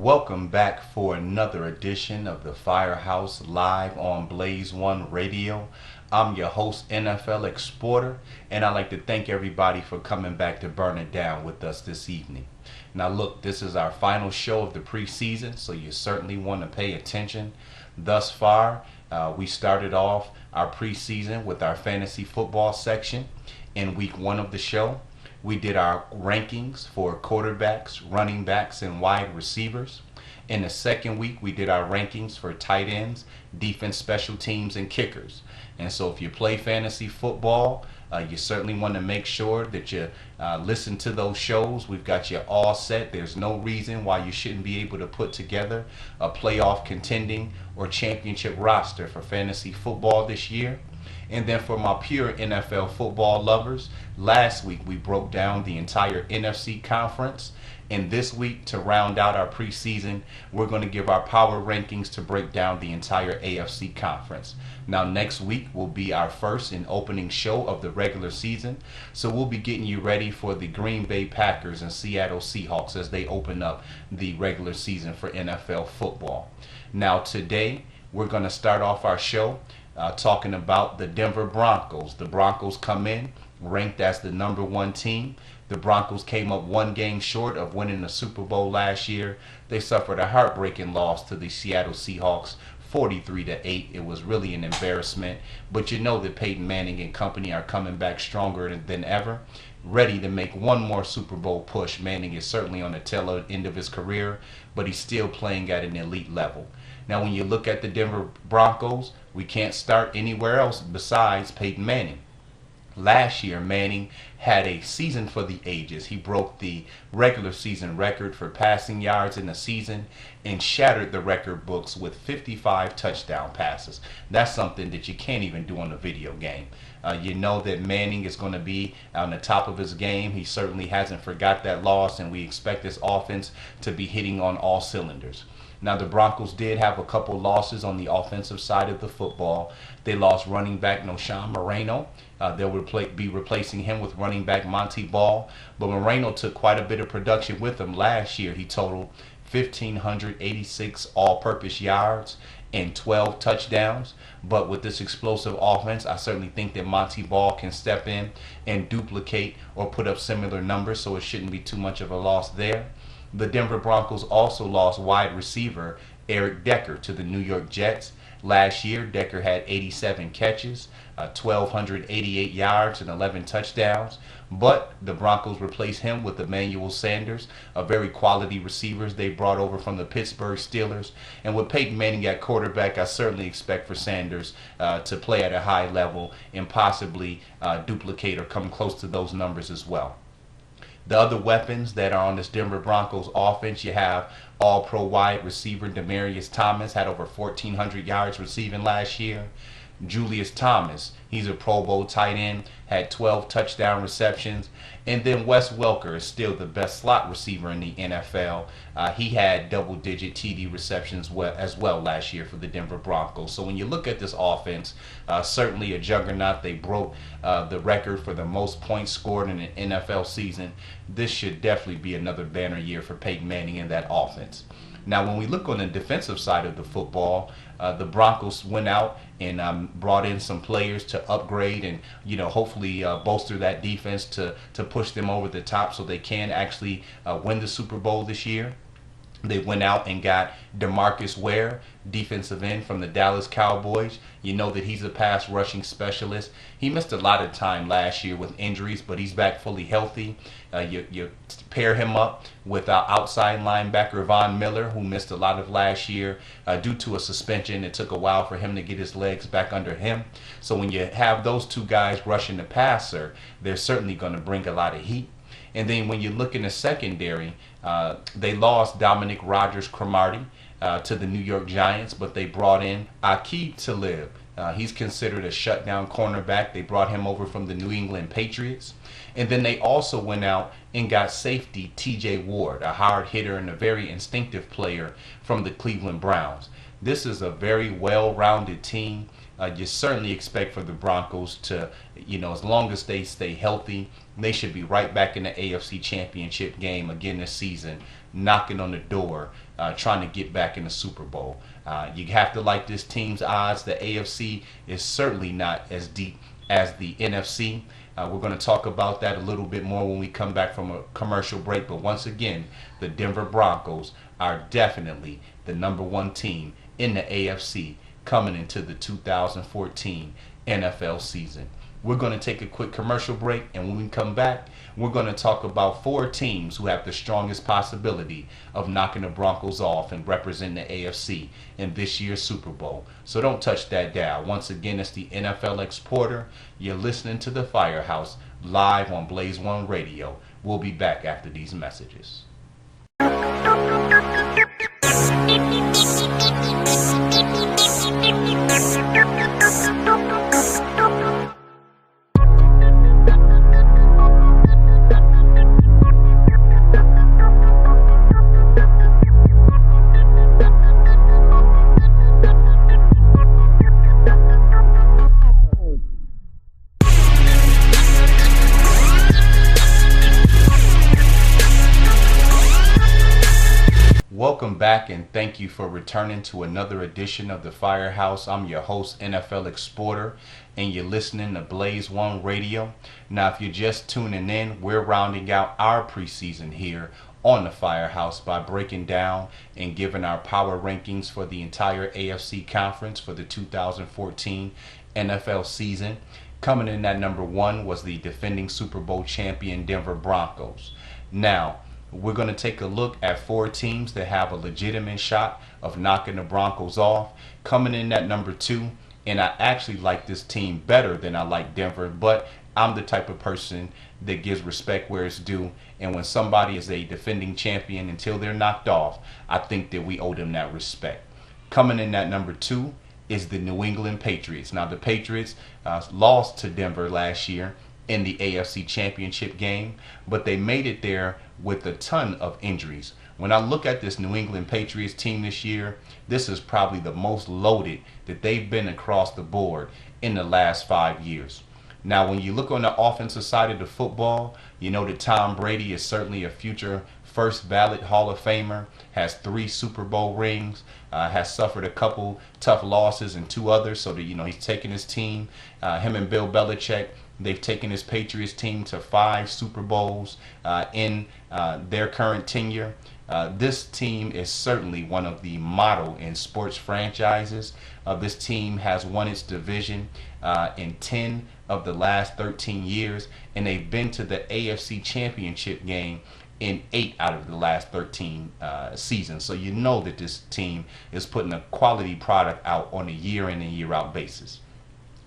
Welcome back for another edition of the Firehouse live on Blaze1Radio. I'm your host, NFLExporter, and I'd like to thank everybody for coming back to burn it down with us this evening. Now look, this is our final show of the preseason, so you certainly want to pay attention. Thus far, we started off our preseason with our fantasy football section. In week one of the show, we did our rankings for quarterbacks, running backs, and wide receivers. In the second week, we did our rankings for tight ends, defense, special teams, and kickers. And so if you play fantasy football, you certainly want to make sure that you listen to those shows. We've got you all set. There's no reason why you shouldn't be able to put together a playoff contending or championship roster for fantasy football this year. And then for my pure NFL football lovers, last week we broke down the entire NFC conference. And this week, to round out our preseason, we're going to give our power rankings to break down the entire AFC conference. Now, next week will be our first and opening show of the regular season. So we'll be getting you ready for the Green Bay Packers and Seattle Seahawks as they open up the regular season for NFL football. Now, today, we're going to start off our show talking about the Denver Broncos. The Broncos come in ranked as the number one team. The Broncos came up one game short of winning the Super Bowl last year. They suffered a heartbreaking loss to the Seattle Seahawks, 43-8. It was really an embarrassment. But you know that Peyton Manning and company are coming back stronger than ever, ready to make one more Super Bowl push. Manning is certainly on the tail end of his career, but he's still playing at an elite level. Now, when you look at the Denver Broncos, we can't start anywhere else besides Peyton Manning. Last year, Manning had a season for the ages. He broke the regular season record for passing yards in a season and shattered the record books with 55 touchdown passes. That's something that you can't even do on a video game. You know that Manning is going to be on the top of his game. He certainly hasn't forgot that loss, and we expect this offense to be hitting on all cylinders. Now, the Broncos did have a couple losses on the offensive side of the football. They lost running back Knowshon Moreno. They'll be replacing him with running back Monty Ball. But Moreno took quite a bit of production with him last year. He totaled 1,586 all-purpose yards and 12 touchdowns. But with this explosive offense, I certainly think that Monty Ball can step in and duplicate or put up similar numbers, so it shouldn't be too much of a loss there. The Denver Broncos also lost wide receiver Eric Decker to the New York Jets. Last year, Decker had 87 catches, 1,288 yards, and 11 touchdowns. But the Broncos replaced him with Emmanuel Sanders, a very quality receivers they brought over from the Pittsburgh Steelers. And with Peyton Manning at quarterback, I certainly expect for Sanders to play at a high level and possibly duplicate or come close to those numbers as well. The other weapons that are on this Denver Broncos offense, you have all-pro wide receiver Demaryius Thomas, had over 1,400 yards receiving last year. Julius Thomas, he's a Pro Bowl tight end, had 12 touchdown receptions. And then Wes Welker is still the best slot receiver in the NFL. He had double-digit TD receptions as well last year for the Denver Broncos. So when you look at this offense, certainly a juggernaut. They broke the record for the most points scored in an NFL season. This should definitely be another banner year for Peyton Manning in that offense. Now, when we look on the defensive side of the football, the Broncos went out and brought in some players to upgrade and, hopefully bolster that defense to push them over the top so they can actually win the Super Bowl this year. They went out and got DeMarcus Ware, defensive end from the Dallas Cowboys. You know that he's a pass rushing specialist. He missed a lot of time last year with injuries, but he's back fully healthy. You pair him up with outside linebacker Von Miller, who missed a lot of last year due to a suspension. It took a while for him to get his legs back under him. So when you have those two guys rushing the passer, they're certainly going to bring a lot of heat. And then when you look in the secondary, they lost Dominic Rodgers-Cromartie to the New York Giants, but they brought in Aqib Talib. He's considered a shutdown cornerback. They brought him over from the New England Patriots. And then they also went out and got safety TJ Ward, a hard hitter and a very instinctive player from the Cleveland Browns. This is a very well-rounded team. You certainly expect for the Broncos to, as long as they stay healthy, they should be right back in the AFC Championship game again this season. knocking on the door, trying to get back in the Super Bowl. You have to like this team's odds. The AFC is certainly not as deep as the NFC. We're going to talk about that a little bit more when we come back from a commercial break. But once again, the Denver Broncos are definitely the number one team in the AFC coming into the 2014 NFL season. We're going to take a quick commercial break, and when we come back, we're going to talk about 4 teams who have the strongest possibility of knocking the Broncos off and representing the AFC in this year's Super Bowl. So don't touch that dial. Once again, it's the NFL Exporter. You're listening to the Firehouse live on Blaze1Radio. We'll be back after these messages. Welcome back, and thank you for returning to another edition of the Firehouse. I'm your host, NFL Exporter, and you're listening to Blaze1Radio. Now, if you're just tuning in, we're rounding out our preseason here on the Firehouse by breaking down and giving our power rankings for the entire AFC conference for the 2014 NFL season. Coming in at number 1 was the defending Super Bowl champion Denver Broncos. Now, we're going to take a look at 4 teams that have a legitimate shot of knocking the Broncos off. Coming in at number 2, and I actually like this team better than I like Denver, but I'm the type of person that gives respect where it's due, and when somebody is a defending champion until they're knocked off, I think that we owe them that respect. Coming in at number 2 is the New England Patriots. Now, the Patriots lost to Denver last year in the AFC Championship game, but they made it there with a ton of injuries. When I look at this New England Patriots team this year, this is probably the most loaded that they've been across the board in the last 5 years. Now, when you look on the offensive side of the football, you know that Tom Brady is certainly a future first ballot Hall of Famer, has 3 Super Bowl rings, has suffered a couple tough losses and 2 others, so that he's taken his team, him and Bill Belichick, they've taken his Patriots team to 5 Super Bowls in their current tenure. This team is certainly one of the model in sports franchises. This team has won its division in 10 of the last 13 years, and they've been to the AFC Championship game in 8 out of the last 13 seasons. So you know that this team is putting a quality product out on a year in and year out basis.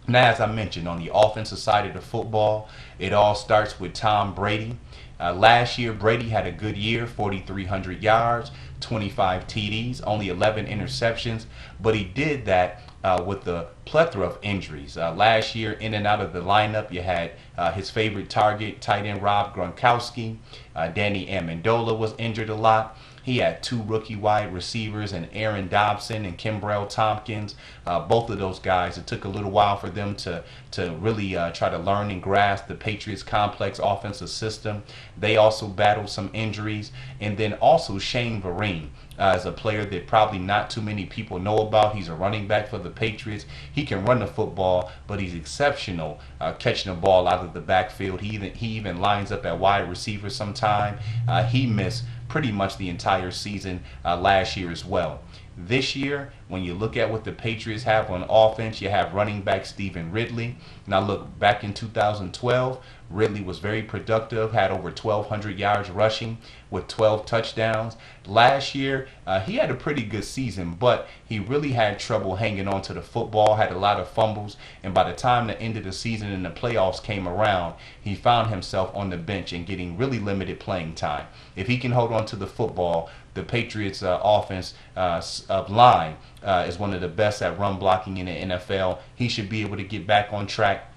Now, as I mentioned, on the offensive side of the football, it all starts with Tom Brady. Last year, Brady had a good year, 4,300 yards, 25 TDs, only 11 interceptions, but he did that with a plethora of injuries. Last year, in and out of the lineup, you had his favorite target, tight end Rob Gronkowski. Danny Amendola was injured a lot. He had 2 rookie wide receivers, and Aaron Dobson and Kimbrell Tompkins. Both of those guys, it took a little while for them to really try to learn and grasp the Patriots' complex offensive system. They also battled some injuries. And then also Shane Vereen is a player that probably not too many people know about. He's a running back for the Patriots. He can run the football, but he's exceptional catching the ball out of the backfield. He even lines up at wide receiver sometime. He missed pretty much the entire season last year as well. This year, when you look at what the Patriots have on offense, you have running back Stephen Ridley. Now look, back in 2012, Ridley was very productive, had over 1,200 yards rushing with 12 touchdowns. Last year, he had a pretty good season, but he really had trouble hanging on to the football, had a lot of fumbles, and by the time the end of the season and the playoffs came around, he found himself on the bench and getting really limited playing time. If he can hold on to the football, the Patriots offense line is one of the best at run blocking in the NFL. He should be able to get back on track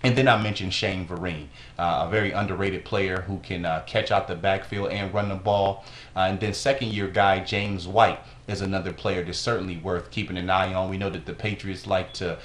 And then I mentioned Shane Vereen, a very underrated player who can catch out the backfield and run the ball. And then second-year guy James White is another player that's certainly worth keeping an eye on. We know that the Patriots like to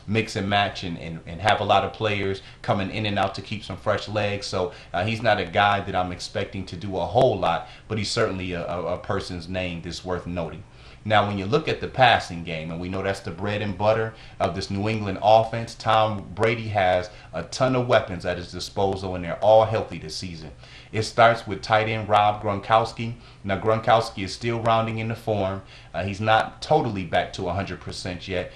mix and match and have a lot of players coming in and out to keep some fresh legs. So he's not a guy that I'm expecting to do a whole lot, but he's certainly a person's name that's worth noting. Now, when you look at the passing game, and we know that's the bread and butter of this New England offense, Tom Brady has a ton of weapons at his disposal, and they're all healthy this season. It starts with tight end Rob Gronkowski. Now, Gronkowski is still rounding into form. He's not totally back to 100% yet.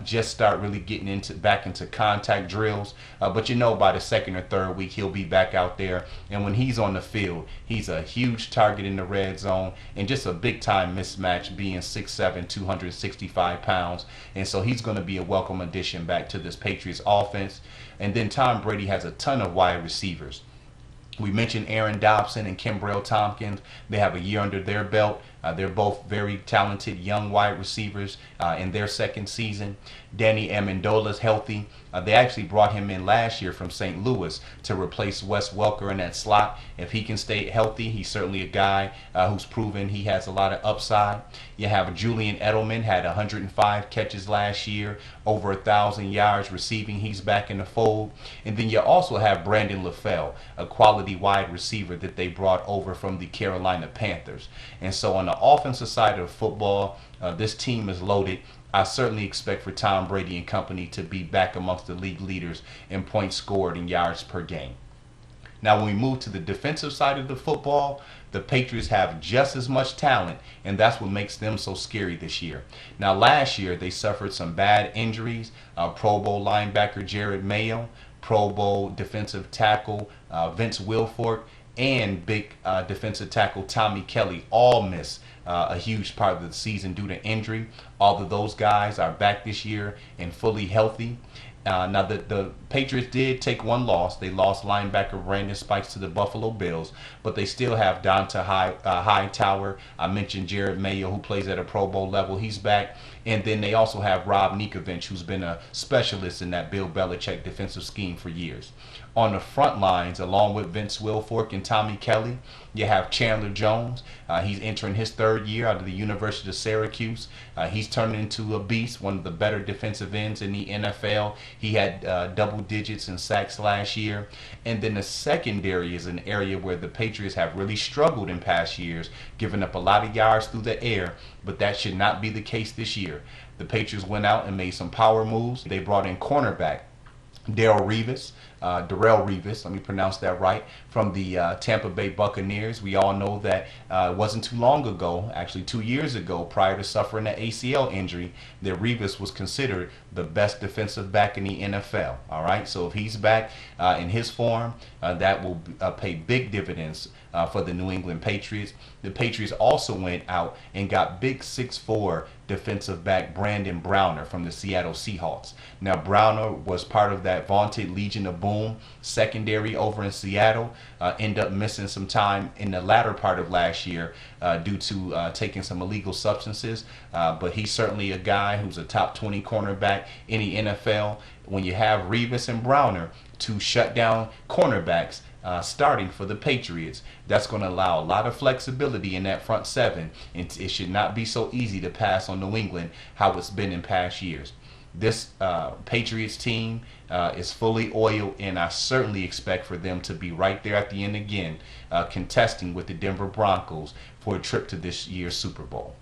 Just start really getting back into contact drills. But you know, by the second or third week, he'll be back out there. And when he's on the field, he's a huge target in the red zone and just a big-time mismatch, being 6'7", 265 pounds. And so he's going to be a welcome addition back to this Patriots offense. And then Tom Brady has a ton of wide receivers. We mentioned Aaron Dobson and Kimbrell Tompkins. They have a year under their belt. They're both very talented young wide receivers in their second season. Danny Amendola's healthy. They actually brought him in last year from St. Louis to replace Wes Welker in that slot. If he can stay healthy, he's certainly a guy who's proven he has a lot of upside. You have Julian Edelman, had 105 catches last year, over 1,000 yards receiving. He's back in the fold. And then you also have Brandon LaFell, a quality wide receiver that they brought over from the Carolina Panthers. And so on the offensive side of football, this team is loaded. I certainly expect for Tom Brady and company to be back amongst the league leaders in points scored and yards per game. Now, when we move to the defensive side of the football, the Patriots have just as much talent, and that's what makes them so scary this year. Now, last year, they suffered some bad injuries. Pro Bowl linebacker Jared Mayo, Pro Bowl defensive tackle Vince Wilfork, and big defensive tackle Tommy Kelly all missed a huge part of the season due to injury. All of those guys are back this year and fully healthy. Now, the Patriots did take one loss. They lost linebacker Brandon Spikes to the Buffalo Bills, but they still have Donta Hightower. I mentioned Jared Mayo, who plays at a Pro Bowl level. He's back. And then they also have Rob Ninkovich, who's been a specialist in that Bill Belichick defensive scheme for years. On the front lines, along with Vince Wilfork and Tommy Kelly, you have Chandler Jones. He's entering his third year out of the University of Syracuse. He's turning into a beast, one of the better defensive ends in the NFL. He had double digits in sacks last year. And then the secondary is an area where the Patriots have really struggled in past years, giving up a lot of yards through the air, but that should not be the case this year. The Patriots went out and made some power moves. They brought in cornerback Darrelle Revis, let me pronounce that right, from the Tampa Bay Buccaneers. We all know that it wasn't too long ago, actually 2 years ago, prior to suffering an ACL injury, that Revis was considered the best defensive back in the NFL. All right, so if he's back in his form, that will pay big dividends for the New England Patriots. The Patriots also went out and got big 6'4" defensive back Brandon Browner from the Seattle Seahawks. Now, Browner was part of that vaunted Legion of Boom secondary over in Seattle. Ended up missing some time in the latter part of last year due to taking some illegal substances. But he's certainly a guy who's a top 20 cornerback in the NFL. When you have Revis and Browner to shut down cornerbacks, starting for the Patriots, that's going to allow a lot of flexibility in that front seven, and it should not be so easy to pass on New England how it's been in past years. This Patriots team is fully oiled, and I certainly expect for them to be right there at the end again, contesting with the Denver Broncos for a trip to this year's Super Bowl.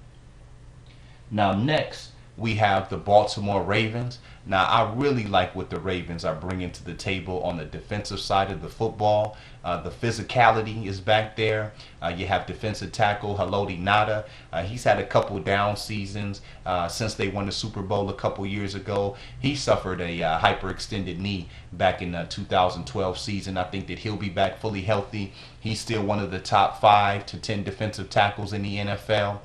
Now, next, we have the Baltimore Ravens. Now, I really like what the Ravens are bringing to the table on the defensive side of the football. The physicality is back there. You have defensive tackle Haloti Ngata. He's had a couple down seasons since they won the Super Bowl a couple years ago. He suffered a hyperextended knee back in the 2012 season. I think that he'll be back fully healthy. He's still one of the top 5 to 10 defensive tackles in the NFL.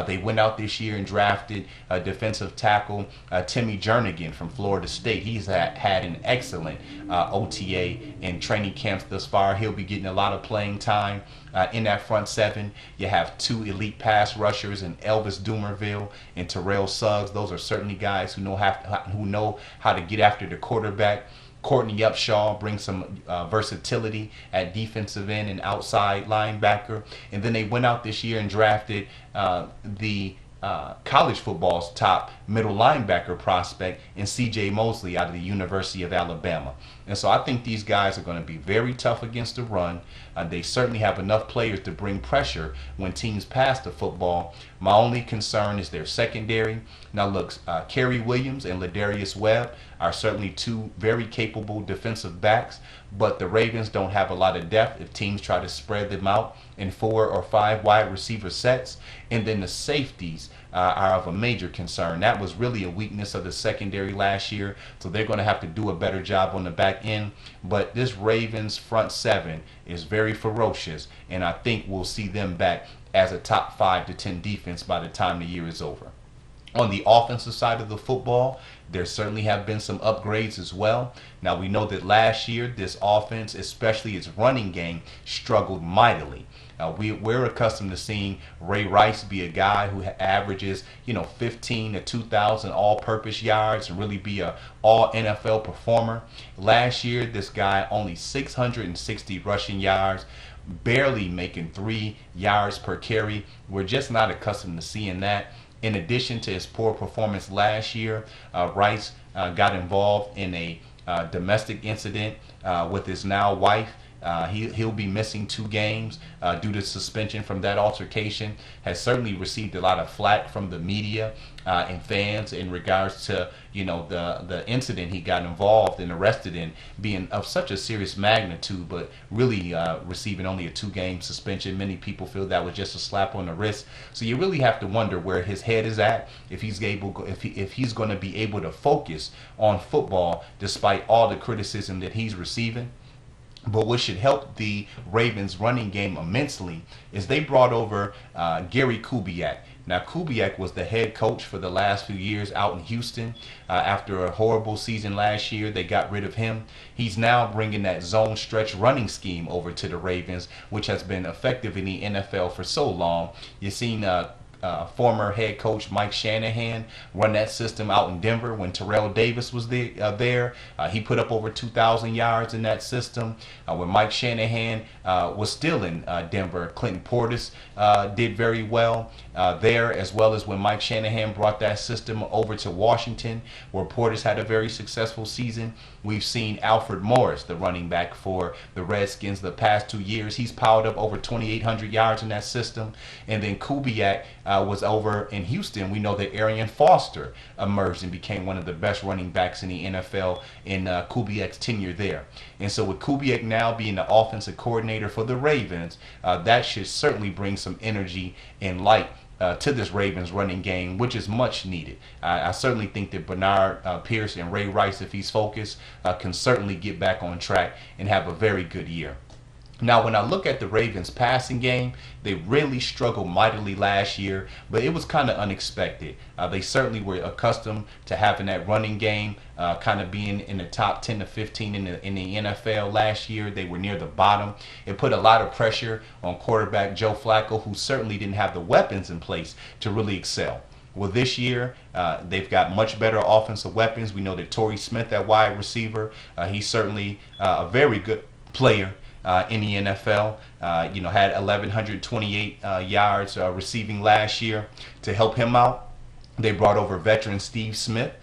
They went out this year and drafted defensive tackle Timmy Jernigan from from Florida State. He's had an excellent OTA and training camps thus far. He'll be getting a lot of playing time. In that front seven, you have two elite pass rushers in Elvis Dumerville and Terrell Suggs. Those are certainly guys who know how to get after the quarterback. Courtney Upshaw brings some versatility at defensive end and outside linebacker. And then they went out this year and drafted the college football's top middle linebacker prospect in C.J. Mosley out of the University of Alabama. And so I think these guys are going to be very tough against the run. They certainly have enough players to bring pressure when teams pass the football. My only concern is their secondary. Now look, Kerry Williams and Ladarius Webb are certainly two very capable defensive backs, but the Ravens don't have a lot of depth if teams try to spread them out in 4 or 5 wide receiver sets. And then the safeties are of a major concern. That was really a weakness of the secondary last year, so they're going to have to do a better job on the back end. But this Ravens front seven is very ferocious, and I think we'll see them back as a top 5 to 10 defense by the time the year is over. On the offensive side of the football, there certainly have been some upgrades as well. Now we know that last year this offense, especially its running game, struggled mightily. We're accustomed to seeing Ray Rice be a guy who averages 15 to 2,000 all-purpose yards and really be a all NFL performer. Last year this guy only 660 rushing yards, barely making 3 yards per carry. We're just not accustomed to seeing that. In addition to his poor performance last year, Rice got involved in a domestic incident with his now wife. He'll be missing 2 games due to suspension from that altercation. Has certainly received a lot of flack from the media and fans in regards to the incident he got involved and arrested in being of such a serious magnitude, but really receiving only a 2-game suspension. Many people feel that was just a slap on the wrist. So you really have to wonder where his head is at, if he's going to be able to focus on football despite all the criticism that he's receiving. But what should help the Ravens running game immensely is they brought over Gary Kubiak. Now Kubiak was the head coach for the last few years out in Houston. After a horrible season last year, they got rid of him. He's now bringing that zone stretch running scheme over to the Ravens, which has been effective in the NFL for so long. You've seen former head coach Mike Shanahan run that system out in Denver when Terrell Davis was there. He put up over 2,000 yards in that system. When Mike Shanahan was still in Denver, Clinton Portis did very well there, as well as when Mike Shanahan brought that system over to Washington, where Portis had a very successful season. We've seen Alfred Morris, the running back for the Redskins, the past 2 years. He's piled up over 2,800 yards in that system. And then Kubiak was over in Houston. We know that Arian Foster emerged and became one of the best running backs in the NFL in Kubiak's tenure there. And so with Kubiak now being the offensive coordinator for the Ravens, that should certainly bring some energy and light to this Ravens running game, which is much needed. I certainly think that Bernard Pierce and Ray Rice, if he's focused, can certainly get back on track and have a very good year. Now, when I look at the Ravens passing game, they really struggled mightily last year, but it was kind of unexpected. They certainly were accustomed to having that running game kind of being in the top 10 to 15 in the NFL. Last year, they were near the bottom. It put a lot of pressure on quarterback Joe Flacco, who certainly didn't have the weapons in place to really excel. Well, this year, they've got much better offensive weapons. We know that Torrey Smith at wide receiver, he's certainly a very good player in the NFL. Had 1,128 yards receiving last year. To help him out, they brought over veteran Steve Smith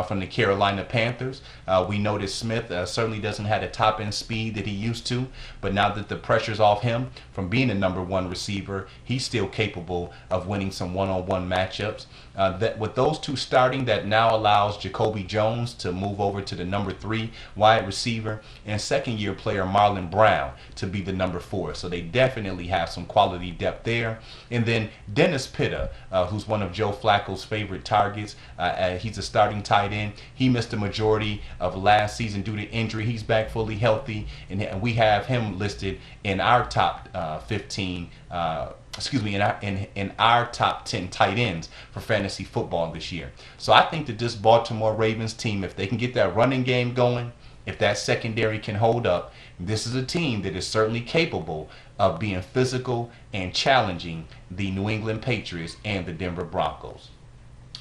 from the Carolina Panthers. We know that Smith certainly doesn't have the top end speed that he used to, but now that the pressure's off him from being a number 1 receiver, he's still capable of winning some one-on-one matchups. That with those two starting, that now allows Jacoby Jones to move over to the number 3 wide receiver, and second-year player Marlon Brown to be the number 4. So they definitely have some quality depth there. And then Dennis Pitta, who's one of Joe Flacco's favorite targets. He's a starting tight end. He missed the majority of last season due to injury. He's back fully healthy, and we have him listed in our top 15 in our top 10 tight ends for fantasy football this year. So I think that this Baltimore Ravens team, if they can get that running game going, if that secondary can hold up, this is a team that is certainly capable of being physical and challenging the New England Patriots and the Denver Broncos.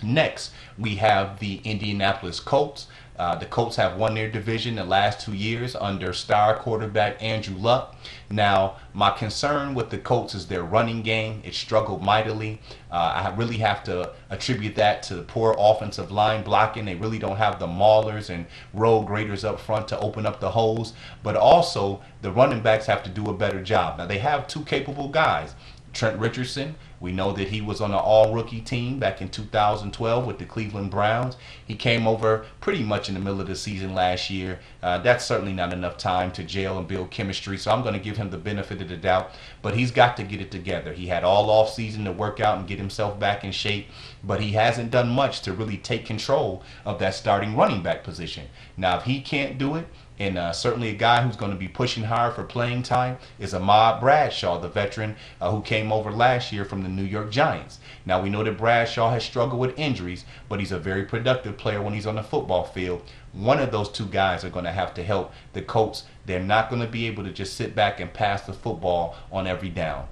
Next, we have the Indianapolis Colts. The Colts have won their division the last 2 years under star quarterback Andrew Luck. Now, my concern with the Colts is their running game. It struggled mightily. I really have to attribute that to the poor offensive line blocking. They really don't have the maulers and road graders up front to open up the holes. But also, the running backs have to do a better job. Now, they have two capable guys. Trent Richardson, we know that he was on an all-rookie team back in 2012 with the Cleveland Browns. He came over pretty much in the middle of the season last year. That's certainly not enough time to gel and build chemistry, so I'm going to give him the benefit of the doubt. But he's got to get it together. He had all off-season to work out and get himself back in shape, but he hasn't done much to really take control of that starting running back position. Now, if he can't do it, and certainly a guy who's going to be pushing hard for playing time is Ahmad Bradshaw, the veteran who came over last year from the New York Giants. Now, we know that Bradshaw has struggled with injuries, but he's a very productive player when he's on the football field. One of those two guys are going to have to help the Colts. They're not going to be able to just sit back and pass the football on every down.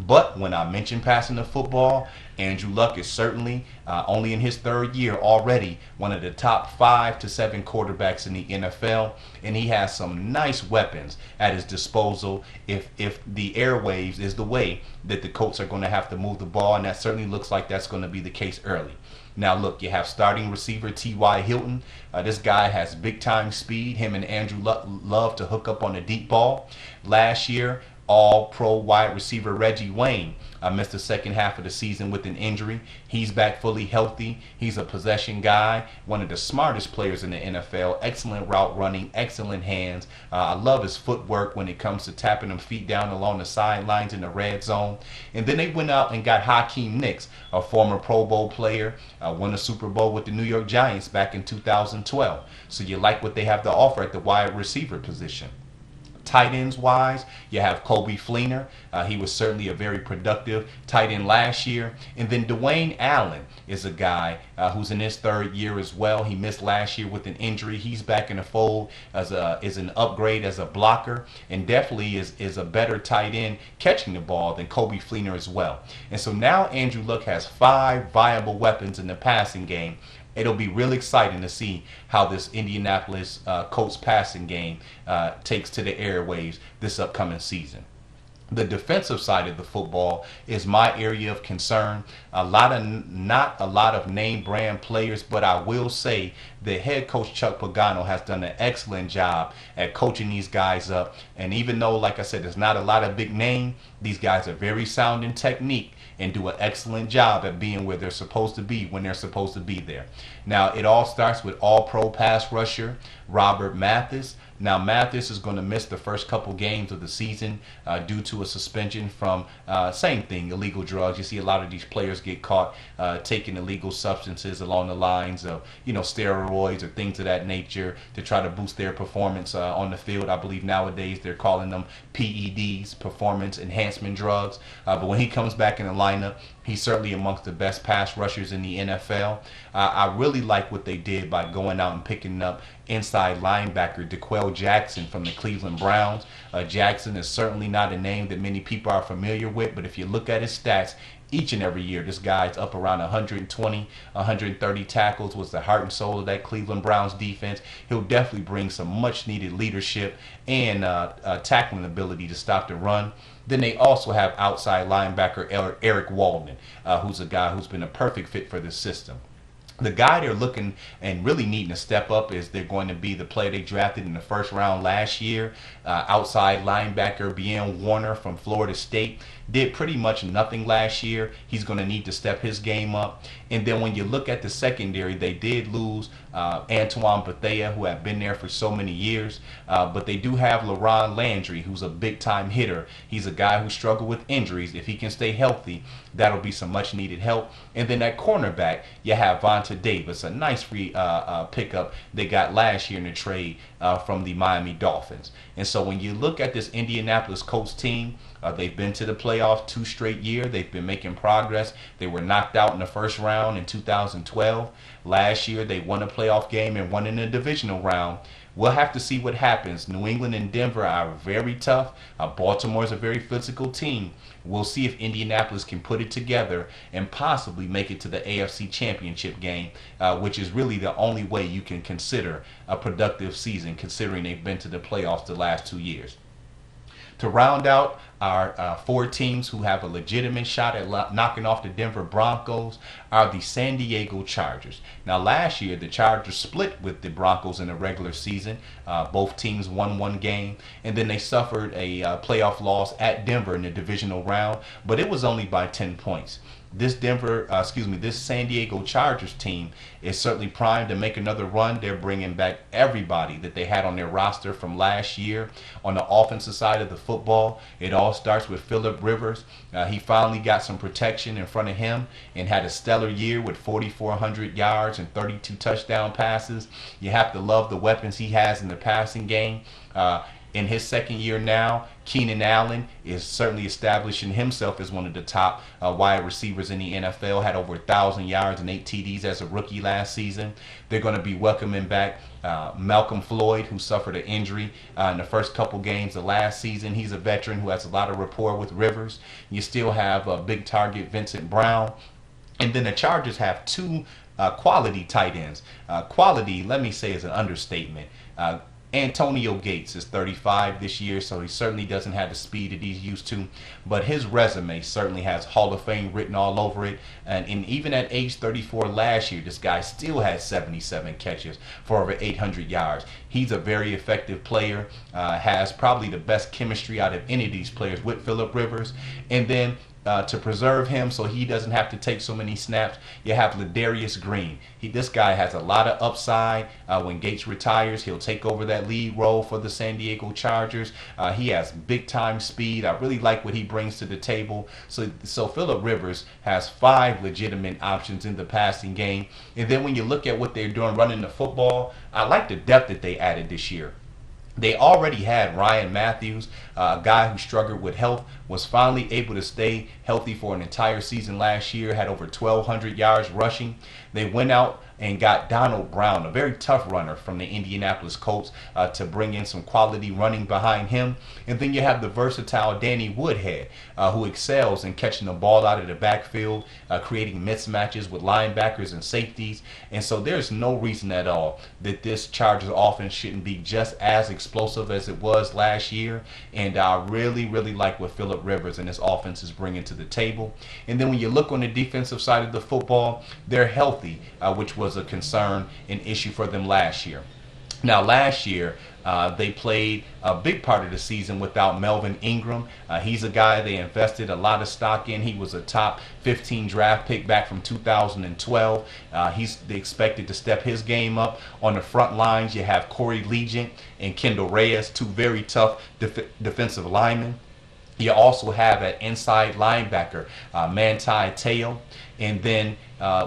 But when I mention passing the football, Andrew Luck is certainly only in his third year already one of the top 5 to 7 quarterbacks in the NFL, and he has some nice weapons at his disposal if the airwaves is the way that the Colts are going to have to move the ball, and that certainly looks like that's going to be the case early. Now look, you have starting receiver T.Y. Hilton. This guy has big time speed. Him and Andrew Luck love to hook up on the deep ball. Last year, All-Pro wide receiver Reggie Wayne missed the second half of the season with an injury. He's back fully healthy. He's a possession guy, one of the smartest players in the NFL. Excellent route running, excellent hands. I love his footwork when it comes to tapping them feet down along the sidelines in the red zone. And then they went out and got Hakeem Nicks, a former Pro Bowl player, won a Super Bowl with the New York Giants back in 2012. So you like what they have to offer at the wide receiver position. Tight ends wise, you have Kobe Fleener. He was certainly a very productive tight end last year. And then Dwayne Allen is a guy who's in his third year as well. He missed last year with an injury. He's back in the fold as an upgrade as a blocker, and definitely is a better tight end catching the ball than Kobe Fleener as well. And so now Andrew Luck has 5 viable weapons in the passing game. It'll be real exciting to see how this Indianapolis Colts passing game takes to the airwaves this upcoming season. The defensive side of the football is my area of concern. Not a lot of name brand players, but I will say the head coach Chuck Pagano has done an excellent job at coaching these guys up. And even though, like I said, there's not a lot of big name, these guys are very sound in technique and do an excellent job at being where they're supposed to be when they're supposed to be there. Now, it all starts with all-pro pass rusher Robert Mathis. Now, Mathis is going to miss the first couple games of the season due to a suspension from, same thing, illegal drugs. You see a lot of these players get caught taking illegal substances along the lines of, steroids or things of that nature to try to boost their performance on the field. I believe nowadays they're calling them PEDs, performance enhancement drugs. But when he comes back in the lineup, he's certainly amongst the best pass rushers in the NFL. I really like what they did by going out and picking up inside linebacker DeQuell Jackson from the Cleveland Browns. Jackson is certainly not a name that many people are familiar with, but if you look at his stats, each and every year, this guy's up around 120, 130 tackles, was the heart and soul of that Cleveland Browns defense. He'll definitely bring some much-needed leadership and tackling ability to stop the run. Then they also have outside linebacker Eric Waldman, who's a guy who's been a perfect fit for this system. The guy they're looking and really needing to step up is they're going to be the player they drafted in the first round last year, outside linebacker Bien Warner from Florida State. Did pretty much nothing last year. He's going to need to step his game up. And then when you look at the secondary, they did lose Antoine Bethea, who have been there for so many years. But they do have LaRon Landry, who's a big-time hitter. He's a guy who struggled with injuries. If he can stay healthy, that'll be some much-needed help. And then at cornerback, you have Vontae Davis, a nice free pickup they got last year in the trade from the Miami Dolphins. And so when you look at this Indianapolis Colts team, They've been to the playoffs 2 straight years. They've been making progress. They were knocked out in the first round in 2012. Last year, they won a playoff game and won in the divisional round. We'll have to see what happens. New England and Denver are very tough. Baltimore is a very physical team. We'll see if Indianapolis can put it together and possibly make it to the AFC Championship game, which is really the only way you can consider a productive season, considering they've been to the playoffs the last 2 years. To round out our 4 teams who have a legitimate shot at knocking off the Denver Broncos are the San Diego Chargers. Now, last year, the Chargers split with the Broncos in the regular season. Both teams won 1 game, and then they suffered a playoff loss at Denver in the divisional round, but it was only by 10 points. This San Diego Chargers team is certainly primed to make another run. They're bringing back everybody that they had on their roster from last year. On the offensive side of the football, it all starts with Phillip Rivers. He finally got some protection in front of him and had a stellar year with 4,400 yards and 32 touchdown passes. You have to love the weapons he has in the passing game. In his second year now, Keenan Allen is certainly establishing himself as one of the top wide receivers in the NFL. Had over 1,000 yards and 8 TDs as a rookie last season. They're going to be welcoming back Malcolm Floyd, who suffered an injury in the first couple games of last season. He's a veteran who has a lot of rapport with Rivers. You still have big target Vincent Brown. And then the Chargers have 2 quality tight ends. Quality, let me say, is an understatement. Antonio Gates is 35 this year, so he certainly doesn't have the speed that he's used to, but his resume certainly has Hall of Fame written all over it. And even at age 34 last year, this guy still had 77 catches for over 800 yards. He's a very effective player, has probably the best chemistry out of any of these players with Phillip Rivers. And then to preserve him so he doesn't have to take so many snaps, you have Ladarius Green. This guy has a lot of upside. When Gates retires, he'll take over that lead role for the San Diego Chargers. He has big time speed. I really like what he brings to the table. So Phillip Rivers has 5 legitimate options in the passing game. And then when you look at what they're doing running the football, I like the depth that they added this year. They already had Ryan Matthews, a guy who struggled with health, was finally able to stay healthy for an entire season last year, had over 1,200 yards rushing. They went out and got Donald Brown, a very tough runner from the Indianapolis Colts, to bring in some quality running behind him. And then you have the versatile Danny Woodhead, who excels in catching the ball out of the backfield, creating mismatches with linebackers and safeties. And so there's no reason at all that this Chargers offense shouldn't be just as explosive as it was last year. And I really, really like what Phillip Rivers and his offense is bringing to the table. And then when you look on the defensive side of the football, they're healthy, which was a concern, an issue for them last year. Now, last year, they played a big part of the season without Melvin Ingram. He's a guy they invested a lot of stock in. He was a top 15 draft pick back from 2012. He's expected to step his game up. On the front lines, you have Corey Legent and Kendall Reyes, 2 very tough defensive linemen. You also have an inside linebacker, Manti Te'o. And then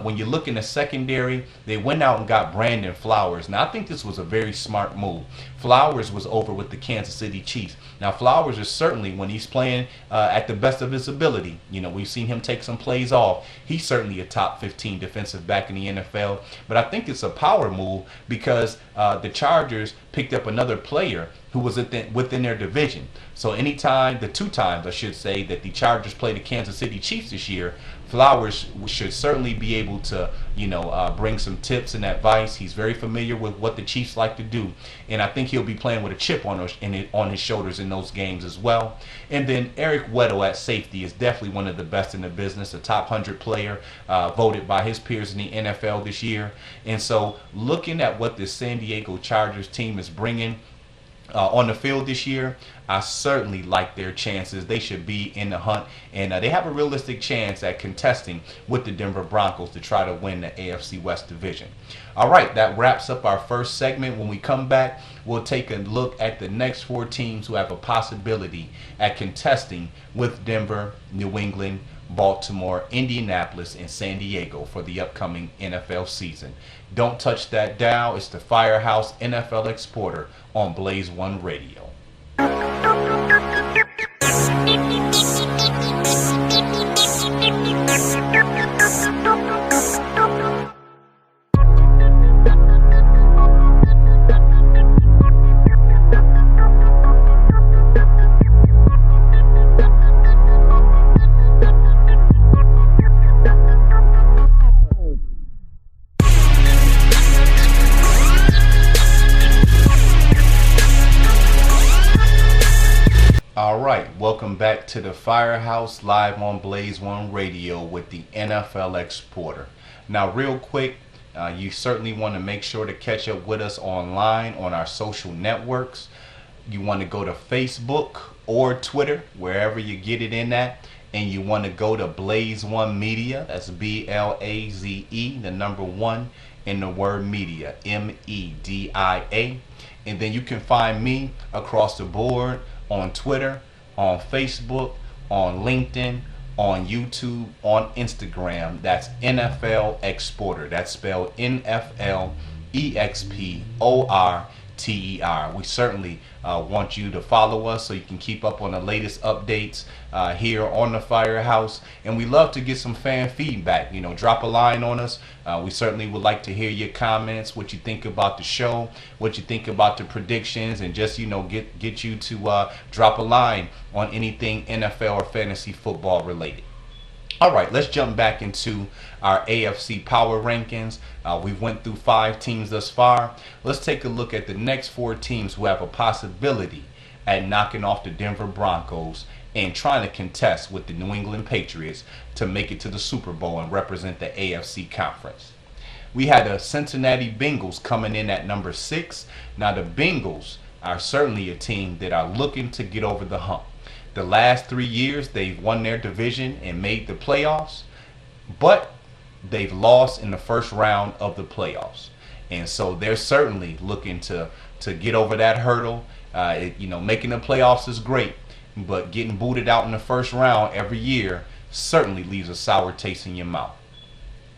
when you look in the secondary, they went out and got Brandon Flowers. Now, I think this was a very smart move. Flowers was over with the Kansas City Chiefs. Now, Flowers is certainly, when he's playing at the best of his ability, we've seen him take some plays off. He's certainly a top 15 defensive back in the NFL. But I think it's a power move because the Chargers picked up another player who was within their division. So the 2 times, I should say, that the Chargers played the Kansas City Chiefs this year, Flowers should certainly be able to, bring some tips and advice. He's very familiar with what the Chiefs like to do, and I think he'll be playing with a chip on his shoulders in those games as well. And then Eric Weddle at safety is definitely one of the best in the business, a top 100 player, voted by his peers in the NFL this year. And so, looking at what the San Diego Chargers team is bringing on the field this year, I certainly like their chances. They should be in the hunt, and they have a realistic chance at contesting with the Denver Broncos to try to win the AFC West division. All right, that wraps up our first segment. When we come back, we'll take a look at the next 4 teams who have a possibility at contesting with Denver, New England, Baltimore, Indianapolis, and San Diego for the upcoming NFL season. Don't touch that dial. It's the Firehouse NFL Exporter on Blaze1Radio. welcome back to the Firehouse live on Blaze1 Radio with the NFL Exporter. Now, real quick, you certainly want to make sure to catch up with us online on our social networks. You want to go to Facebook or Twitter, wherever you get it in at, and you want to go to Blaze1 Media. That's BLAZE, the number 1 in the word media, MEDIA. And then you can find me across the board on Twitter, on Facebook, on LinkedIn, on YouTube, on Instagram. That's NFLExporter. That's spelled NFLExporter. We certainly want you to follow us so you can keep up on the latest updates here on the Firehouse. And we love to get some fan feedback. You know, drop a line on us. We certainly would like to hear your comments, what you think about the show, what you think about the predictions, and just, you know, get you to drop a line on anything NFL or fantasy football related. All right, let's jump back into our AFC power rankings. We've went through 5 teams thus far. Let's take a look at the next 4 teams who have a possibility at knocking off the Denver Broncos and trying to contest with the New England Patriots to make it to the Super Bowl and represent the AFC conference. We had the Cincinnati Bengals coming in at number 6. Now, the Bengals are certainly a team that are looking to get over the hump. The last 3 years, they've won their division and made the playoffs, but they've lost in the first round of the playoffs. And so they're certainly looking to get over that hurdle. Making the playoffs is great, but getting booted out in the first round every year certainly leaves a sour taste in your mouth.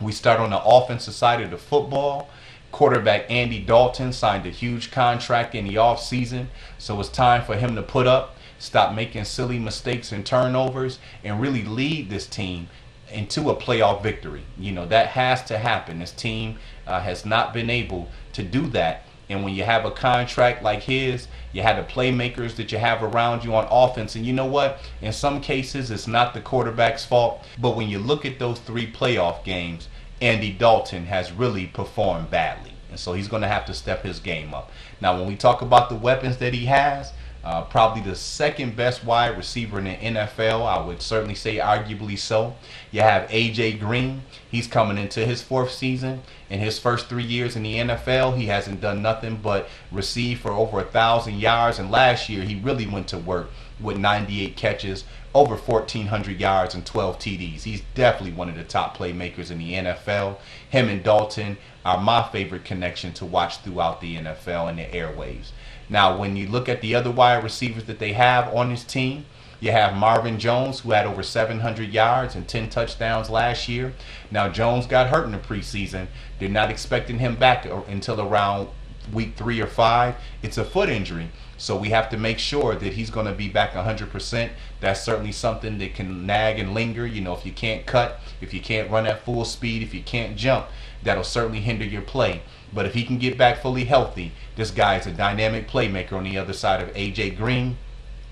We start on the offensive side of the football. Quarterback Andy Dalton signed a huge contract in the offseason, so it's time for him to put up, stop making silly mistakes and turnovers, and really lead this team into a playoff victory. You know, that has to happen. This team has not been able to do that. And when you have a contract like his, you have the playmakers that you have around you on offense. And you know what? In some cases, it's not the quarterback's fault. But when you look at those 3 playoff games, Andy Dalton has really performed badly. And so he's going to have to step his game up. Now, when we talk about the weapons that he has, probably the second best wide receiver in the NFL. I would certainly say arguably so. You have A.J. Green. He's coming into his 4th season. In his first 3 years in the NFL, he hasn't done nothing but receive for over 1,000 yards. And last year, he really went to work with 98 catches, over 1,400 yards, and 12 TDs. He's definitely one of the top playmakers in the NFL. Him and Dalton are my favorite connection to watch throughout the NFL and the airwaves. Now, when you look at the other wide receivers that they have on this team, you have Marvin Jones, who had over 700 yards and 10 touchdowns last year. Now, Jones got hurt in the preseason. They're not expecting him back until around week 3 or 5. It's a foot injury, so we have to make sure that he's going to be back 100%. That's certainly something that can nag and linger. You know, if you can't cut, if you can't run at full speed, if you can't jump, that'll certainly hinder your play. But if he can get back fully healthy, this guy is a dynamic playmaker on the other side of A.J. Green.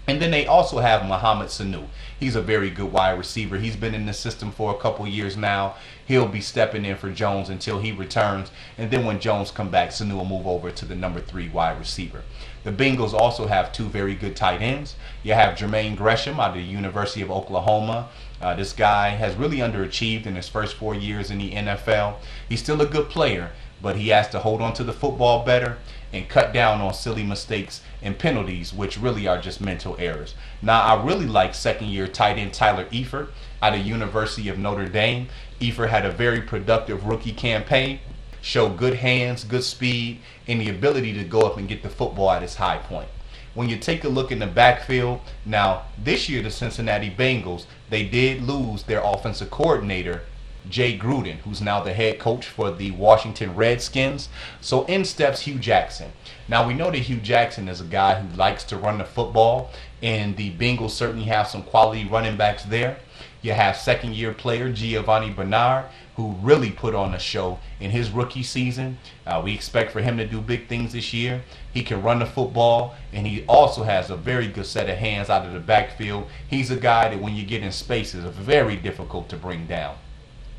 And then they also have Mohamed Sanu. He's a very good wide receiver. He's been in the system for a couple years now. He'll be stepping in for Jones until he returns. And then when Jones comes back, Sanu will move over to the number 3 wide receiver. The Bengals also have 2 very good tight ends. You have Jermaine Gresham out of the University of Oklahoma. This guy has really underachieved in his first 4 years in the NFL. He's still a good player, but he has to hold on to the football better and cut down on silly mistakes and penalties, which really are just mental errors. Now, I really like second-year tight end Tyler Eifert out of University of Notre Dame. Eifert had a very productive rookie campaign, showed good hands, good speed, and the ability to go up and get the football at its high point. When you take a look in the backfield, now this year the Cincinnati Bengals, they did lose their offensive coordinator, Jay Gruden, who's now the head coach for the Washington Redskins. So in steps Hugh Jackson. Now we know that Hugh Jackson is a guy who likes to run the football, and the Bengals certainly have some quality running backs there. You have second-year player Giovanni Bernard, who really put on a show in his rookie season. We expect for him to do big things this year. He can run the football, and he also has a very good set of hands out of the backfield. He's a guy that when you get in space is very difficult to bring down.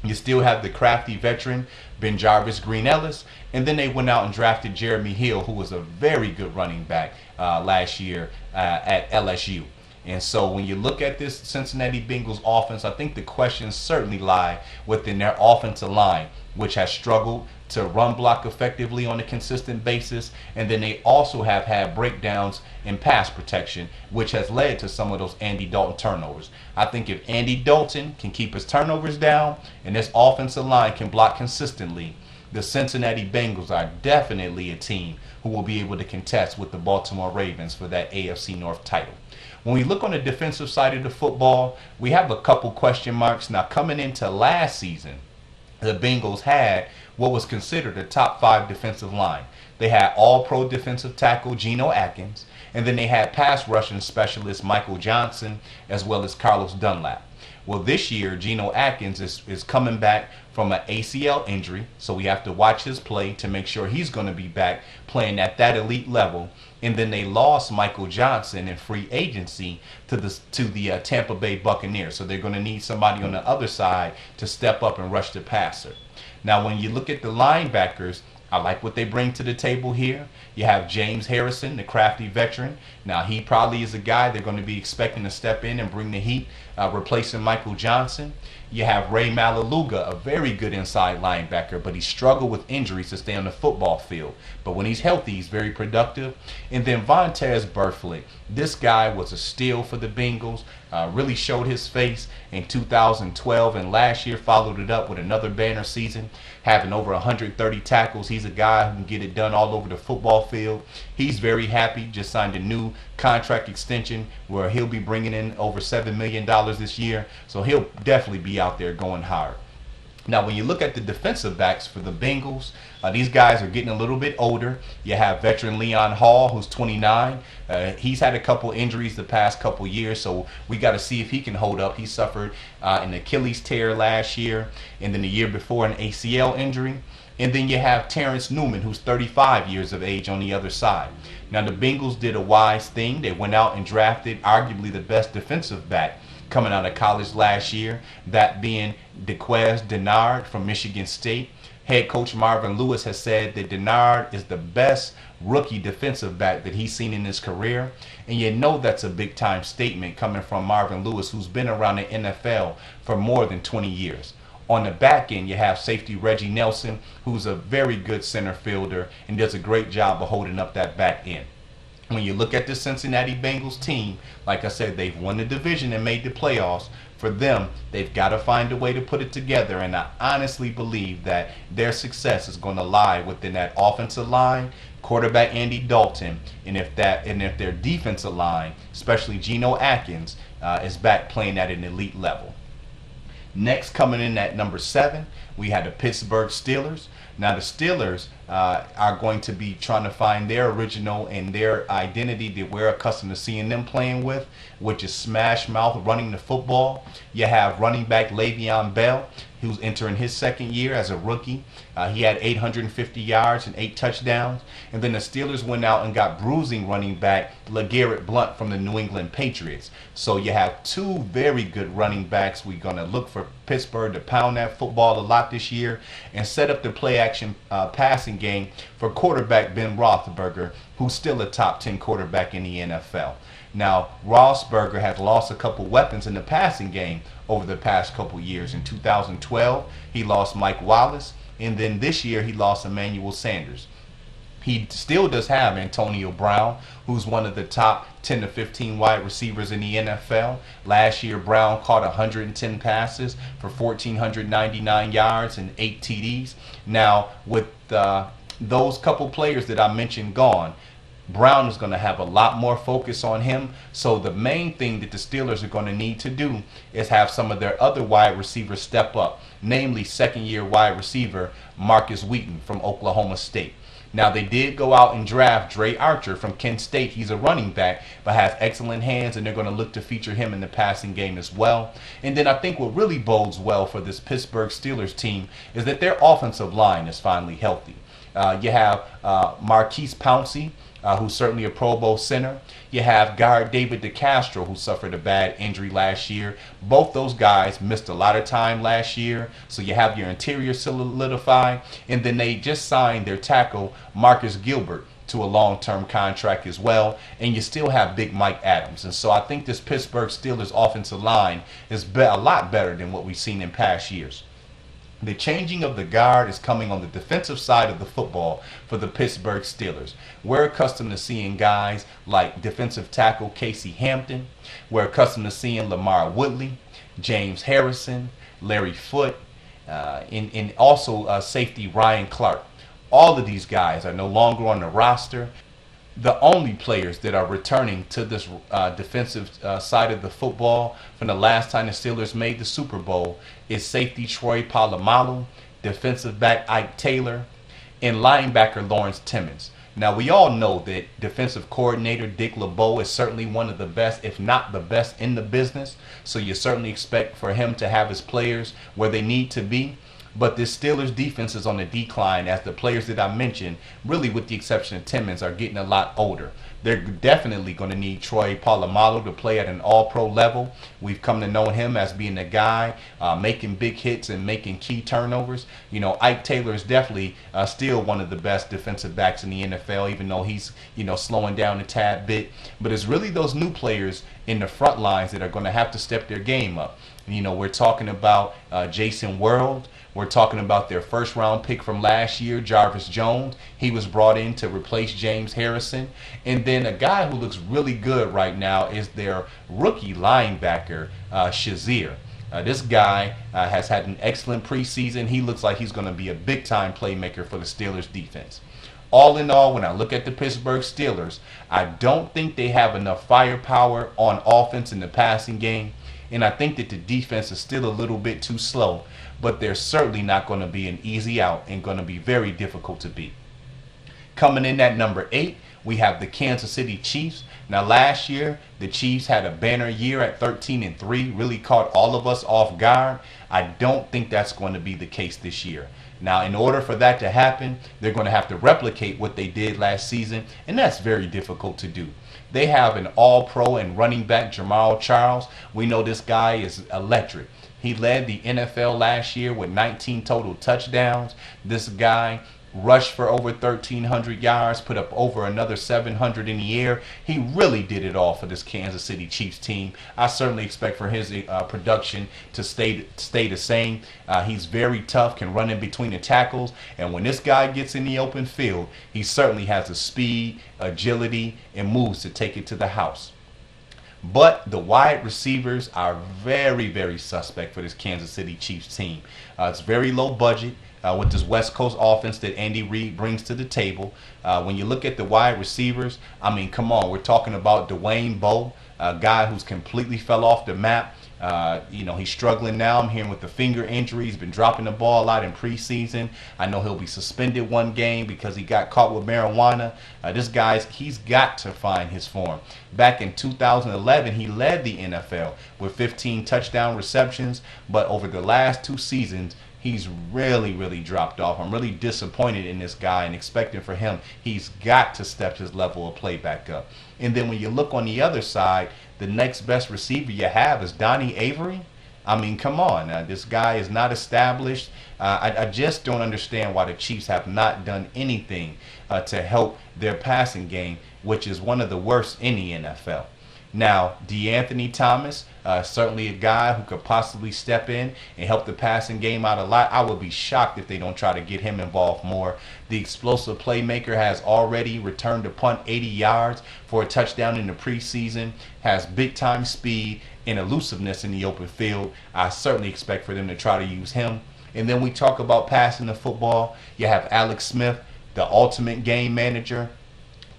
You still have the crafty veteran, Ben-Jarvis Green-Ellis, and then they went out and drafted Jeremy Hill, who was a very good running back last year at LSU. And so when you look at this Cincinnati Bengals offense, I think the questions certainly lie within their offensive line, which has struggled to run block effectively on a consistent basis. And then they also have had breakdowns in pass protection, which has led to some of those Andy Dalton turnovers. I think if Andy Dalton can keep his turnovers down and this offensive line can block consistently, the Cincinnati Bengals are definitely a team who will be able to contest with the Baltimore Ravens for that AFC North title. When we look on the defensive side of the football, we have a couple question marks. Now, coming into last season, the Bengals had what was considered a top 5 defensive line. They had all-pro defensive tackle Geno Atkins, and then they had pass rushing specialist Michael Johnson, as well as Carlos Dunlap. Well, this year, Geno Atkins is coming back from an ACL injury, so we have to watch his play to make sure he's going to be back playing at that elite level. And then they lost Michael Johnson in free agency to the Tampa Bay Buccaneers, so they're going to need somebody on the other side to step up and rush the passer. Now, when you look at the linebackers, I like what they bring to the table here. You have James Harrison, the crafty veteran. Now, he probably is a guy they're going to be expecting to step in and bring the heat, replacing Michael Johnson. You have Ray Malaluga, a very good inside linebacker, but he struggled with injuries to stay on the football field. But when he's healthy, he's very productive. And then Vontaze Burfict. This guy was a steal for the Bengals. Really showed his face in 2012, and last year followed it up with another banner season, having over 130 tackles. He's a guy who can get it done all over the football field. He's very happy, just signed a new contract extension where he'll be bringing in over $7 million this year, so he'll definitely be out there going hard. Now, when you look at the defensive backs for the Bengals, these guys are getting a little bit older. You have veteran Leon Hall, who's 29. He's had a couple injuries the past couple years, so we got to see if he can hold up. He suffered an Achilles tear last year, and then the year before an ACL injury. And then you have Terrence Newman, who's 35 years of age on the other side. Now, the Bengals did a wise thing. They went out and drafted arguably the best defensive back coming out of college last year, that being Dequez Denard from Michigan State. Head coach Marvin Lewis has said that Denard is the best rookie defensive back that he's seen in his career. And you know that's a big time statement coming from Marvin Lewis, who's been around the NFL for more than 20 years. On the back end, you have safety Reggie Nelson, who's a very good center fielder and does a great job of holding up that back end. When you look at the Cincinnati Bengals team, like I said, they've won the division and made the playoffs. For them, they've got to find a way to put it together, and I honestly believe that their success is going to lie within that offensive line, quarterback Andy Dalton, and if their defensive line, especially Geno Atkins, is back playing at an elite level. Next, coming in at number 7, we had the Pittsburgh Steelers. Now, the Steelers are going to be trying to find their original and their identity that we're accustomed to seeing them playing with, which is smash mouth running the football. You have running back Le'Veon Bell, who's entering his second year as a rookie. He had 850 yards and 8 touchdowns. And then the Steelers went out and got bruising running back LeGarrette Blount from the New England Patriots. So you have 2 very good running backs. We're going to look for Pittsburgh to pound that football a lot this year and set up the play action passing game for quarterback Ben Roethlisberger, who's still a top 10 quarterback in the NFL. Now, Roethlisberger has lost a couple weapons in the passing game over the past couple years. In 2012, he lost Mike Wallace, and then this year he lost Emmanuel Sanders. He still does have Antonio Brown, who's one of the top 10 to 15 wide receivers in the NFL. Last year, Brown caught 110 passes for 1,499 yards and 8 TDs. Now, with those couple players that I mentioned gone, Brown is going to have a lot more focus on him. So the main thing that the Steelers are going to need to do is have some of their other wide receivers step up, namely second-year wide receiver Marcus Wheaton from Oklahoma State. Now, they did go out and draft Dre Archer from Kent State. He's a running back, but has excellent hands, and they're going to look to feature him in the passing game as well. And then I think what really bodes well for this Pittsburgh Steelers team is that their offensive line is finally healthy. You have Marquise Pouncey, who's certainly a Pro Bowl center. You have guard David DeCastro, who suffered a bad injury last year. Both those guys missed a lot of time last year, so you have your interior solidified. And then they just signed their tackle, Marcus Gilbert, to a long-term contract as well, and you still have Big Mike Adams. And so I think this Pittsburgh Steelers offensive line is a lot better than what we've seen in past years. The changing of the guard is coming on the defensive side of the football for the Pittsburgh Steelers. We're accustomed to seeing guys like defensive tackle Casey Hampton. We're accustomed to seeing Lamar Woodley, James Harrison, Larry Foote, and also safety Ryan Clark. All of these guys are no longer on the roster. The only players that are returning to this defensive side of the football from the last time the Steelers made the Super Bowl is safety Troy Polamalu, defensive back Ike Taylor, and linebacker Lawrence Timmons. Now, we all know that defensive coordinator Dick LeBeau is certainly one of the best, if not the best, in the business. So you certainly expect for him to have his players where they need to be. But this Steelers defense is on the decline as the players that I mentioned, really with the exception of Timmons, are getting a lot older. They're definitely going to need Troy Polamalu to play at an all-pro level. We've come to know him as being a guy making big hits and making key turnovers. You know, Ike Taylor is definitely still one of the best defensive backs in the NFL, even though he's, slowing down a tad bit. But it's really those new players in the front lines that are going to have to step their game up. We're talking about Jason World. We're talking about their first-round pick from last year, Jarvis Jones. He was brought in to replace James Harrison. And then a guy who looks really good right now is their rookie linebacker, Shazier. This guy has had an excellent preseason. He looks like he's going to be a big-time playmaker for the Steelers defense. All in all, when I look at the Pittsburgh Steelers, I don't think they have enough firepower on offense in the passing game. And I think that the defense is still a little bit too slow, but they're certainly not going to be an easy out and going to be very difficult to beat. Coming in at number 8, we have the Kansas City Chiefs. Now, last year, the Chiefs had a banner year at 13-3, really caught all of us off guard. I don't think that's going to be the case this year. Now, in order for that to happen, they're going to have to replicate what they did last season, and that's very difficult to do. They have an all-pro and running back, Jamal Charles. We know this guy is electric. He led the NFL last year with 19 total touchdowns. This guy rushed for over 1,300 yards, put up over another 700 in the air. He really did it all for this Kansas City Chiefs team. I certainly expect for his production to stay the same. He's very tough, can run in between the tackles, and when this guy gets in the open field, he certainly has the speed, agility, and moves to take it to the house. But the wide receivers are very, very suspect for this Kansas City Chiefs team. It's very low budget. With this West Coast offense that Andy Reid brings to the table. When you look at the wide receivers, I mean, come on, we're talking about Dwayne Bowe, a guy who's completely fell off the map. He's struggling now. I'm hearing with the finger injury. He's been dropping the ball a lot in preseason. I know he'll be suspended one game because he got caught with marijuana. He's got to find his form. Back in 2011, he led the NFL with 15 touchdown receptions, but over the last 2 seasons, he's really, really dropped off. I'm really disappointed in this guy and expecting for him. He's got to step his level of play back up. And then when you look on the other side, the next best receiver you have is Donnie Avery. I mean, come on. This guy is not established. I just don't understand why the Chiefs have not done anything to help their passing game, which is one of the worst in the NFL. Now, DeAnthony Thomas, certainly a guy who could possibly step in and help the passing game out a lot. I would be shocked if they don't try to get him involved more. The explosive playmaker has already returned a punt 80 yards for a touchdown in the preseason, has big-time speed and elusiveness in the open field. I certainly expect for them to try to use him. And then we talk about passing the football. You have Alex Smith, the ultimate game manager.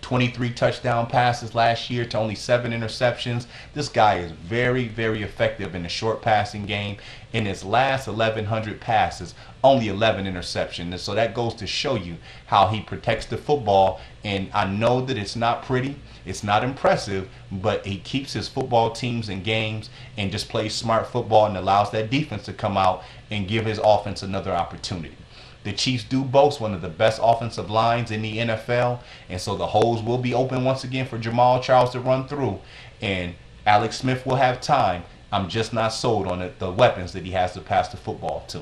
23 touchdown passes last year to only 7 interceptions. This guy is very, very effective in the short passing game. In his last 1,100 passes, only 11 interceptions. And so that goes to show you how he protects the football. And I know that it's not pretty, it's not impressive, but he keeps his football teams in games and just plays smart football and allows that defense to come out and give his offense another opportunity. The Chiefs do boast one of the best offensive lines in the NFL, and so the holes will be open once again for Jamal Charles to run through, and Alex Smith will have time. I'm just not sold on the weapons that he has to pass the football to.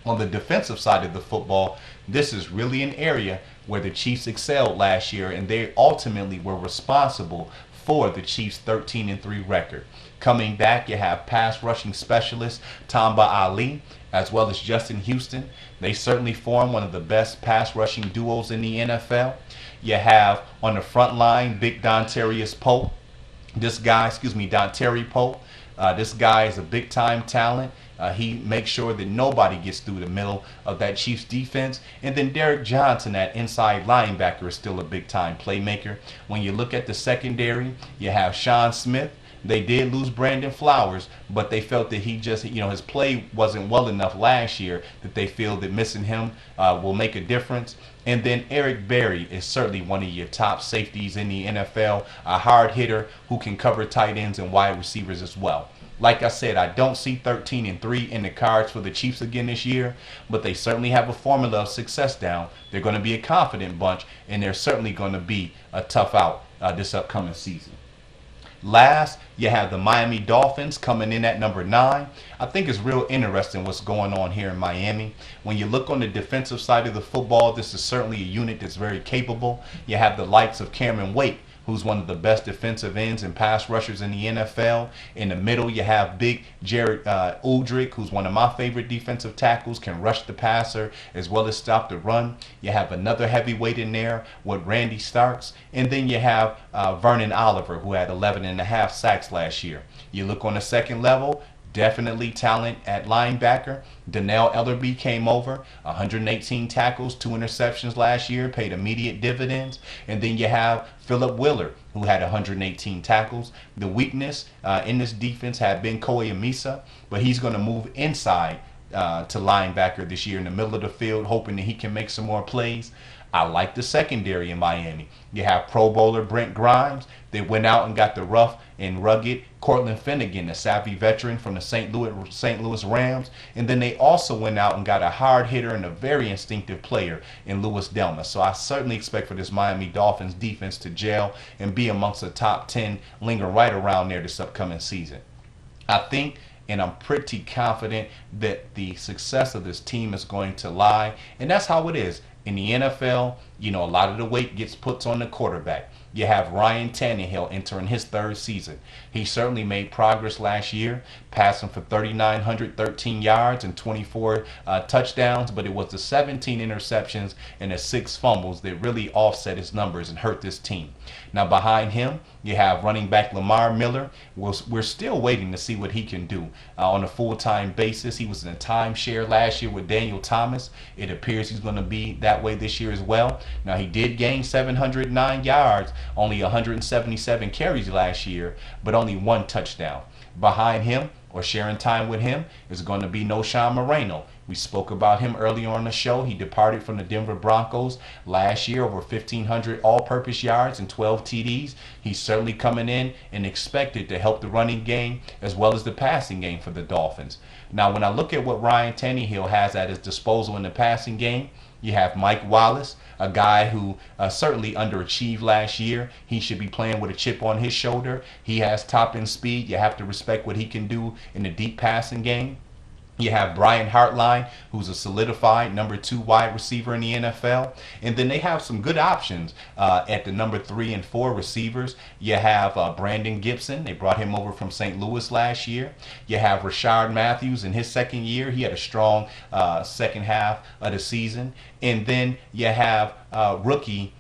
On the defensive side of the football, this is really an area where the Chiefs excelled last year, and they ultimately were responsible for the Chiefs' 13-3 record. Coming back, you have pass rushing specialist Tamba Ali, as well as Justin Houston. They certainly form one of the best pass rushing duos in the NFL. You have on the front line, big Dontari Pope. Dontari Pope. This guy is a big time talent. He makes sure that nobody gets through the middle of that Chiefs defense. And then Derek Johnson, that inside linebacker, is still a big time playmaker. When you look at the secondary, you have Sean Smith. They did lose Brandon Flowers, but they felt that he just, his play wasn't well enough last year, that they feel that missing him will make a difference. And then Eric Berry is certainly one of your top safeties in the NFL, a hard hitter who can cover tight ends and wide receivers as well. Like I said, I don't see 13-3 in the cards for the Chiefs again this year, but they certainly have a formula of success down. They're going to be a confident bunch, and they're certainly going to be a tough out this upcoming season. Last, you have the Miami Dolphins coming in at number 9. I think it's real interesting what's going on here in Miami. When you look on the defensive side of the football, this is certainly a unit that's very capable. You have the likes of Cameron Wake, who's one of the best defensive ends and pass rushers in the NFL. In the middle, you have big Jared Udrick, who's one of my favorite defensive tackles, can rush the passer as well as stop the run. You have another heavyweight in there with Randy Starks. And then you have Vernon Oliver, who had 11.5 sacks last year. You look on the second level, definitely talent at linebacker. Donnell Ellerbe came over, 118 tackles, 2 interceptions last year, paid immediate dividends. And then you have Philip Willer, who had 118 tackles. The weakness in this defense had been Koei Amisa, but he's going to move inside to linebacker this year in the middle of the field, hoping that he can make some more plays. I like the secondary in Miami. You have Pro Bowler Brent Grimes. They went out and got the rough and rugged Cortland Finnegan, a savvy veteran from the St. Louis Rams. And then they also went out and got a hard hitter and a very instinctive player in Louis Delma. So I certainly expect for this Miami Dolphins defense to gel and be amongst the top 10, linger right around there this upcoming season. I think, and I'm pretty confident, that the success of this team is going to lie. And that's how it is. In the NFL, a lot of the weight gets put on the quarterback. You have Ryan Tannehill entering his 3rd season. He certainly made progress last year, passing for 3,913 yards and 24 touchdowns, but it was the 17 interceptions and the 6 fumbles that really offset his numbers and hurt this team. Now behind him, you have running back Lamar Miller. We're still waiting to see what he can do on a full-time basis. He was in a timeshare last year with Daniel Thomas. It appears he's going to be that way this year as well. Now he did gain 709 yards, only 177 carries last year, but only 1 touchdown. Behind him, or sharing time with him, is going to be Noshawn Moreno. We spoke about him earlier on the show. He departed from the Denver Broncos last year, over 1,500 all-purpose yards and 12 TDs. He's certainly coming in and expected to help the running game as well as the passing game for the Dolphins. Now, when I look at what Ryan Tannehill has at his disposal in the passing game, you have Mike Wallace, a guy who certainly underachieved last year. He should be playing with a chip on his shoulder. He has top-end speed. You have to respect what he can do in the deep passing game. You have Brian Hartline, who's a solidified number 2 wide receiver in the NFL. And then they have some good options at the number 3 and 4 receivers. You have Brandon Gibson. They brought him over from St. Louis last year. You have Rashard Matthews in his 2nd year. He had a strong second half of the season. And then you have rookie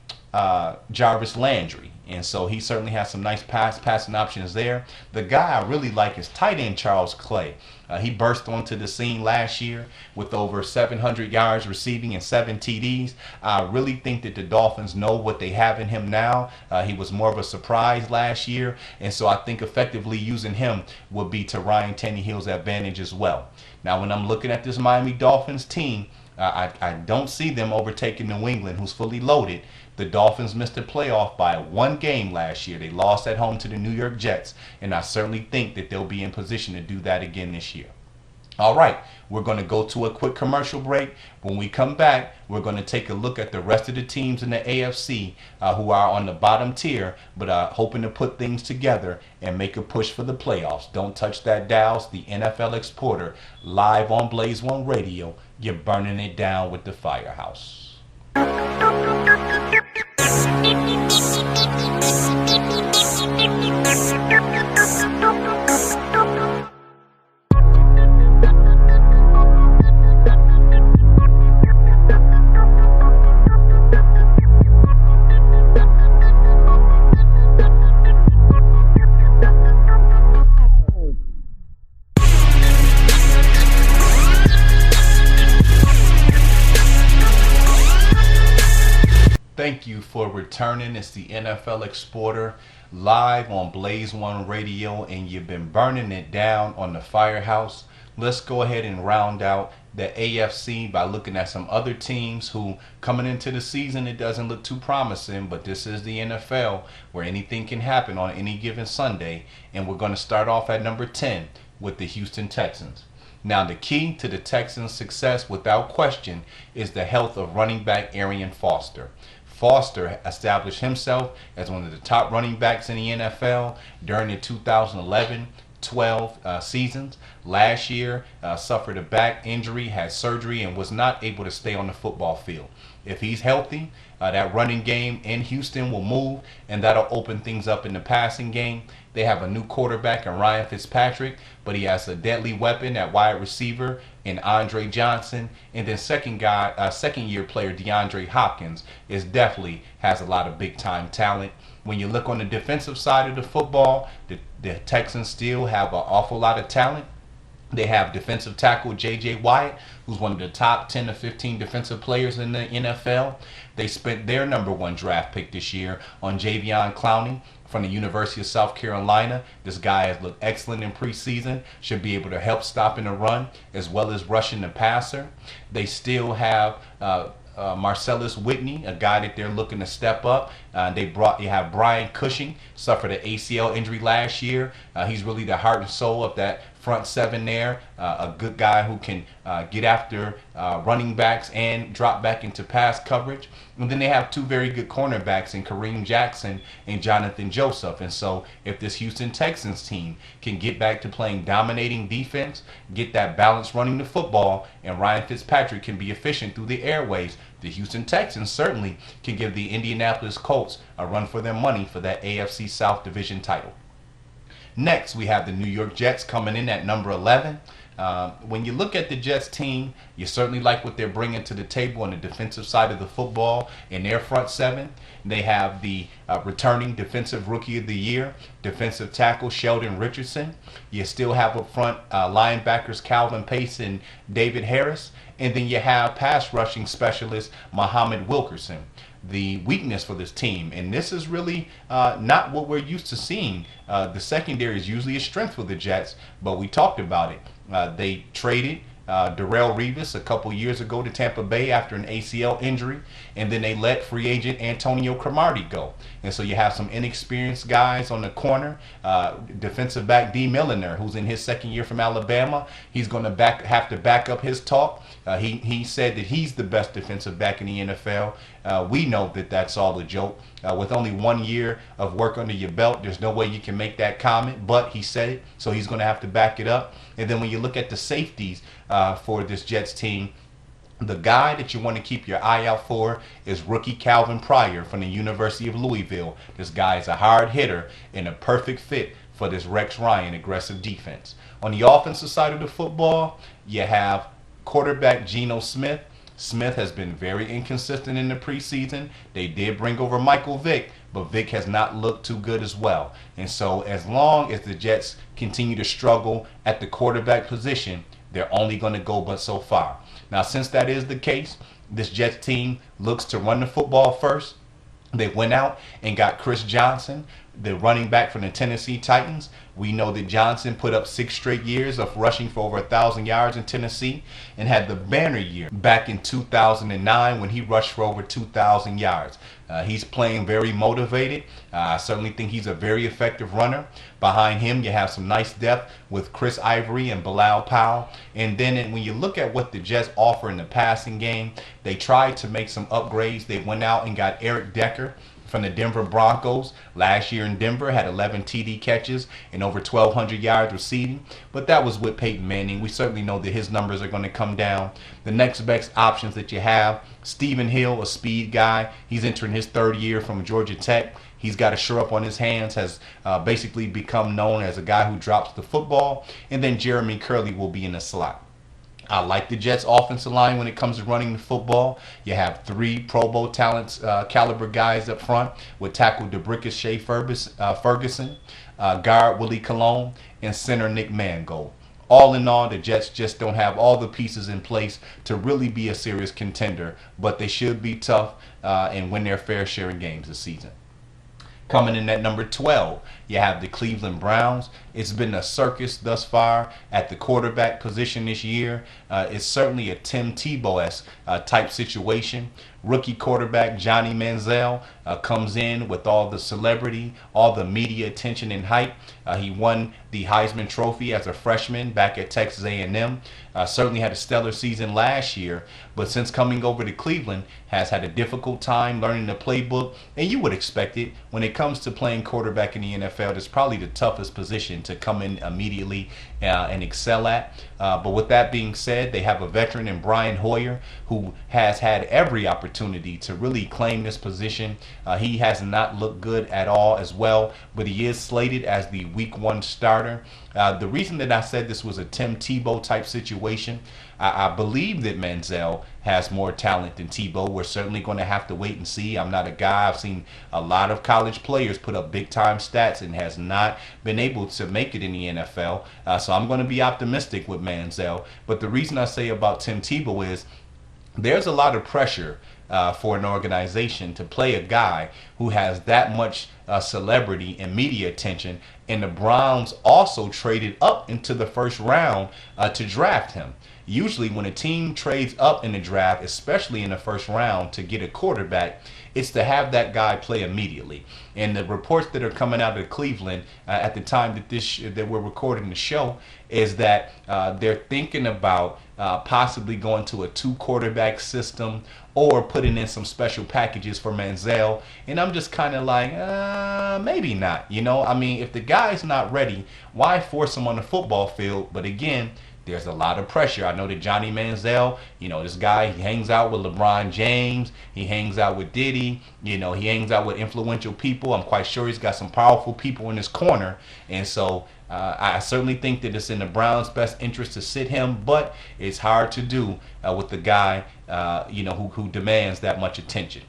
Jarvis Landry. And so he certainly has some nice passing options there. The guy I really like is tight end Charles Clay. He burst onto the scene last year with over 700 yards receiving and 7 TDs. I really think that the Dolphins know what they have in him now. He was more of a surprise last year. And so I think effectively using him would be to Ryan Tannehill's advantage as well. Now, when I'm looking at this Miami Dolphins team, I don't see them overtaking New England, who's fully loaded. The Dolphins missed the playoff by 1 game last year. They lost at home to the New York Jets, and I certainly think that they'll be in position to do that again this year. All right, we're going to go to a quick commercial break. When we come back, we're going to take a look at the rest of the teams in the AFC who are on the bottom tier, but hoping to put things together and make a push for the playoffs. Don't touch that dial. It's the NFL Exporter live on Blaze1 Radio. You're burning it down with the Firehouse. Thank you for returning. It's the NFL Exporter live on Blaze1Radio, and you've been burning it down on the Firehouse. Let's go ahead and round out the AFC by looking at some other teams who, coming into the season, it doesn't look too promising, but this is the NFL where anything can happen on any given Sunday. And we're going to start off at number 10 with the Houston Texans. Now, the key to the Texans' success, without question, is the health of running back Arian Foster. Foster established himself as one of the top running backs in the NFL during the 2011-12 seasons. Last year, suffered a back injury, had surgery, and was not able to stay on the football field. If he's healthy, that running game in Houston will move, and that'll open things up in the passing game. They have a new quarterback in Ryan Fitzpatrick, but he has a deadly weapon at wide receiver in Andre Johnson. And then second-year player DeAndre Hopkins definitely has a lot of big-time talent. When you look on the defensive side of the football, the Texans still have an awful lot of talent. They have defensive tackle J.J. Watt, who's one of the top 10 to 15 defensive players in the NFL. They spent their number one draft pick this year on Jadeveon Clowney from the University of South Carolina. This guy has looked excellent in preseason, should be able to help stopping the run as well as rushing the passer. They still have Marcellus Whitney, a guy that they're looking to step up. You have Brian Cushing, suffered an ACL injury last year. He's really the heart and soul of that front seven there. A good guy who can get after running backs and drop back into pass coverage. And then they have two very good cornerbacks in Kareem Jackson and Jonathan Joseph. And so if this Houston Texans team can get back to playing dominating defense, get that balance running the football, and Ryan Fitzpatrick can be efficient through the airways, the Houston Texans certainly can give the Indianapolis Colts a run for their money for that AFC South Division title. Next, we have the New York Jets coming in at number 11. When you look at the Jets team, you certainly like what they're bringing to the table on the defensive side of the football in their front seven. They have the returning Defensive Rookie of the Year, defensive tackle Sheldon Richardson. You still have up front linebackers Calvin Pace and David Harris. And then you have pass rushing specialist Muhammad Wilkerson. The weakness for this team, and this is really not what we're used to seeing. The secondary is usually a strength for the Jets, but we talked about it. They traded Darrelle Revis a couple years ago to Tampa Bay after an ACL injury, and then they let free agent Antonio Cromartie go. And so you have some inexperienced guys on the corner. Defensive back D. Milliner, who's in his second year from Alabama, he's going to have to back up his talk. He said that he's the best defensive back in the NFL. We know that that's all a joke. With only 1 year of work under your belt, there's no way you can make that comment, but he said it, so he's going to have to back it up. And then when you look at the safeties for this Jets team, the guy that you want to keep your eye out for is rookie Calvin Pryor from the University of Louisville. This guy is a hard hitter and a perfect fit for this Rex Ryan aggressive defense. On the offensive side of the football, you have quarterback Geno Smith. Smith has been very inconsistent in the preseason. They did bring over Michael Vick, but Vick has not looked too good as well. And so as long as the Jets continue to struggle at the quarterback position, they're only going to go but so far. Now, since that is the case, this Jets team looks to run the football first. They went out and got Chris Johnson, the running back from the Tennessee Titans. We know that Johnson put up 6 straight years of rushing for over 1,000 yards in Tennessee and had the banner year back in 2009 when he rushed for over 2,000 yards. He's playing very motivated. I certainly think he's a very effective runner. Behind him, you have some nice depth with Chris Ivory and Bilal Powell. And then when you look at what the Jets offer in the passing game, they tried to make some upgrades. They went out and got Eric Decker from the Denver Broncos. Last year in Denver, had 11 TD catches and over 1,200 yards receiving, but that was with Peyton Manning. We certainly know that his numbers are going to come down. The next best options that you have, Stephen Hill, a speed guy. He's entering his third year from Georgia Tech. He's got a sure up on his hands, has basically become known as a guy who drops the football. And then Jeremy Curley will be in the slot. I like the Jets' offensive line when it comes to running the football. You have 3 Pro Bowl talents, caliber guys up front with tackle DeBrickis Shea Ferguson, guard Willie Colon, and center Nick Mangold. All in all, the Jets just don't have all the pieces in place to really be a serious contender, but they should be tough and win their fair share of games this season. Coming in at number 12, you have the Cleveland Browns. It's been a circus thus far at the quarterback position this year. It's certainly a Tim Tebow-esque type situation. Rookie quarterback Johnny Manziel comes in with all the celebrity, all the media attention and hype. He won the Heisman Trophy as a freshman back at Texas A&M. Certainly had a stellar season last year, but since coming over to Cleveland, has had a difficult time learning the playbook. And you would expect it when it comes to playing quarterback in the NFL. It's probably the toughest position to come in immediately and excel at. But with that being said, they have a veteran in Brian Hoyer who has had every opportunity to really claim this position. He has not looked good at all as well, but he is slated as the Week 1 starter. The reason that I said this was a Tim Tebow type situation, I believe that Manziel has more talent than Tebow. We're certainly going to have to wait and see. I'm not a guy. I've seen a lot of college players put up big time stats and has not been able to make it in the NFL. So I'm going to be optimistic with Manziel. But the reason I say about Tim Tebow is there's a lot of pressure for an organization to play a guy who has that much celebrity and media attention, and the Browns also traded up into the first round to draft him. Usually when a team trades up in the draft, especially in the first round to get a quarterback, it's to have that guy play immediately. And the reports that are coming out of Cleveland at the time that we're recording the show is that they're thinking about possibly going to a 2-quarterback system or putting in some special packages for Manziel. And I'm just kind of like, maybe not. I mean, if the guy's not ready, why force him on the football field? But again, there's a lot of pressure. I know that Johnny Manziel, this guy, he hangs out with LeBron James. He hangs out with Diddy. He hangs out with influential people. I'm quite sure he's got some powerful people in his corner. And so I certainly think that it's in the Browns' best interest to sit him, but it's hard to do with the guy, who demands that much attention.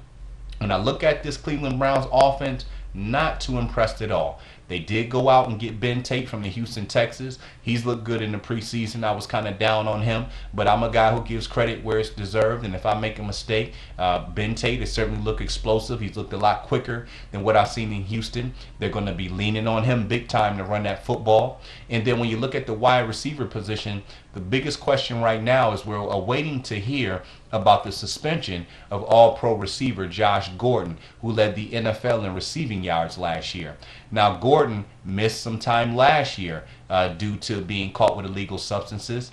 When I look at this Cleveland Browns offense, not too impressed at all. They did go out and get Ben Tate from the Houston Texans. He's looked good in the preseason. I was kind of down on him, but I'm a guy who gives credit where it's deserved. And if I make a mistake, Ben Tate has certainly looked explosive. He's looked a lot quicker than what I've seen in Houston. They're going to be leaning on him big time to run that football. And then when you look at the wide receiver position, the biggest question right now is we're awaiting to hear about the suspension of All-Pro receiver Josh Gordon, who led the NFL in receiving yards last year. Now, Gordon missed some time last year due to being caught with illegal substances.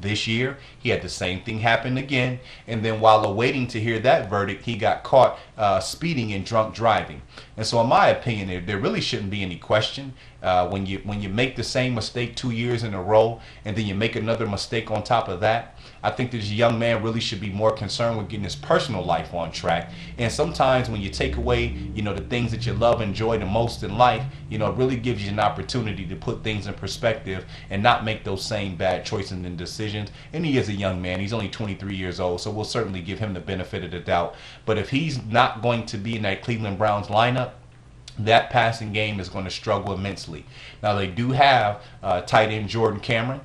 This year, he had the same thing happen again, and then while awaiting to hear that verdict, he got caught speeding and drunk driving. And so in my opinion, there really shouldn't be any question. When you make the same mistake 2 years in a row, and then you make another mistake on top of that, I think this young man really should be more concerned with getting his personal life on track. And sometimes when you take away, the things that you love and enjoy the most in life, it really gives you an opportunity to put things in perspective and not make those same bad choices and decisions. And he is a young man. He's only 23 years old, so we'll certainly give him the benefit of the doubt. But if he's not going to be in that Cleveland Browns lineup, that passing game is going to struggle immensely. Now, they do have tight end Jordan Cameron,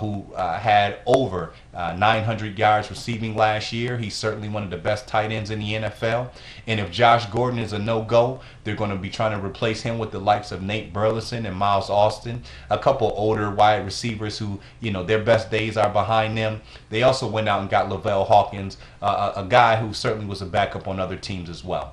who had over 900 yards receiving last year. He's certainly one of the best tight ends in the NFL. And if Josh Gordon is a no-go, they're going to be trying to replace him with the likes of Nate Burleson and Miles Austin, a couple older wide receivers who, their best days are behind them. They also went out and got Lavelle Hawkins, a guy who certainly was a backup on other teams as well.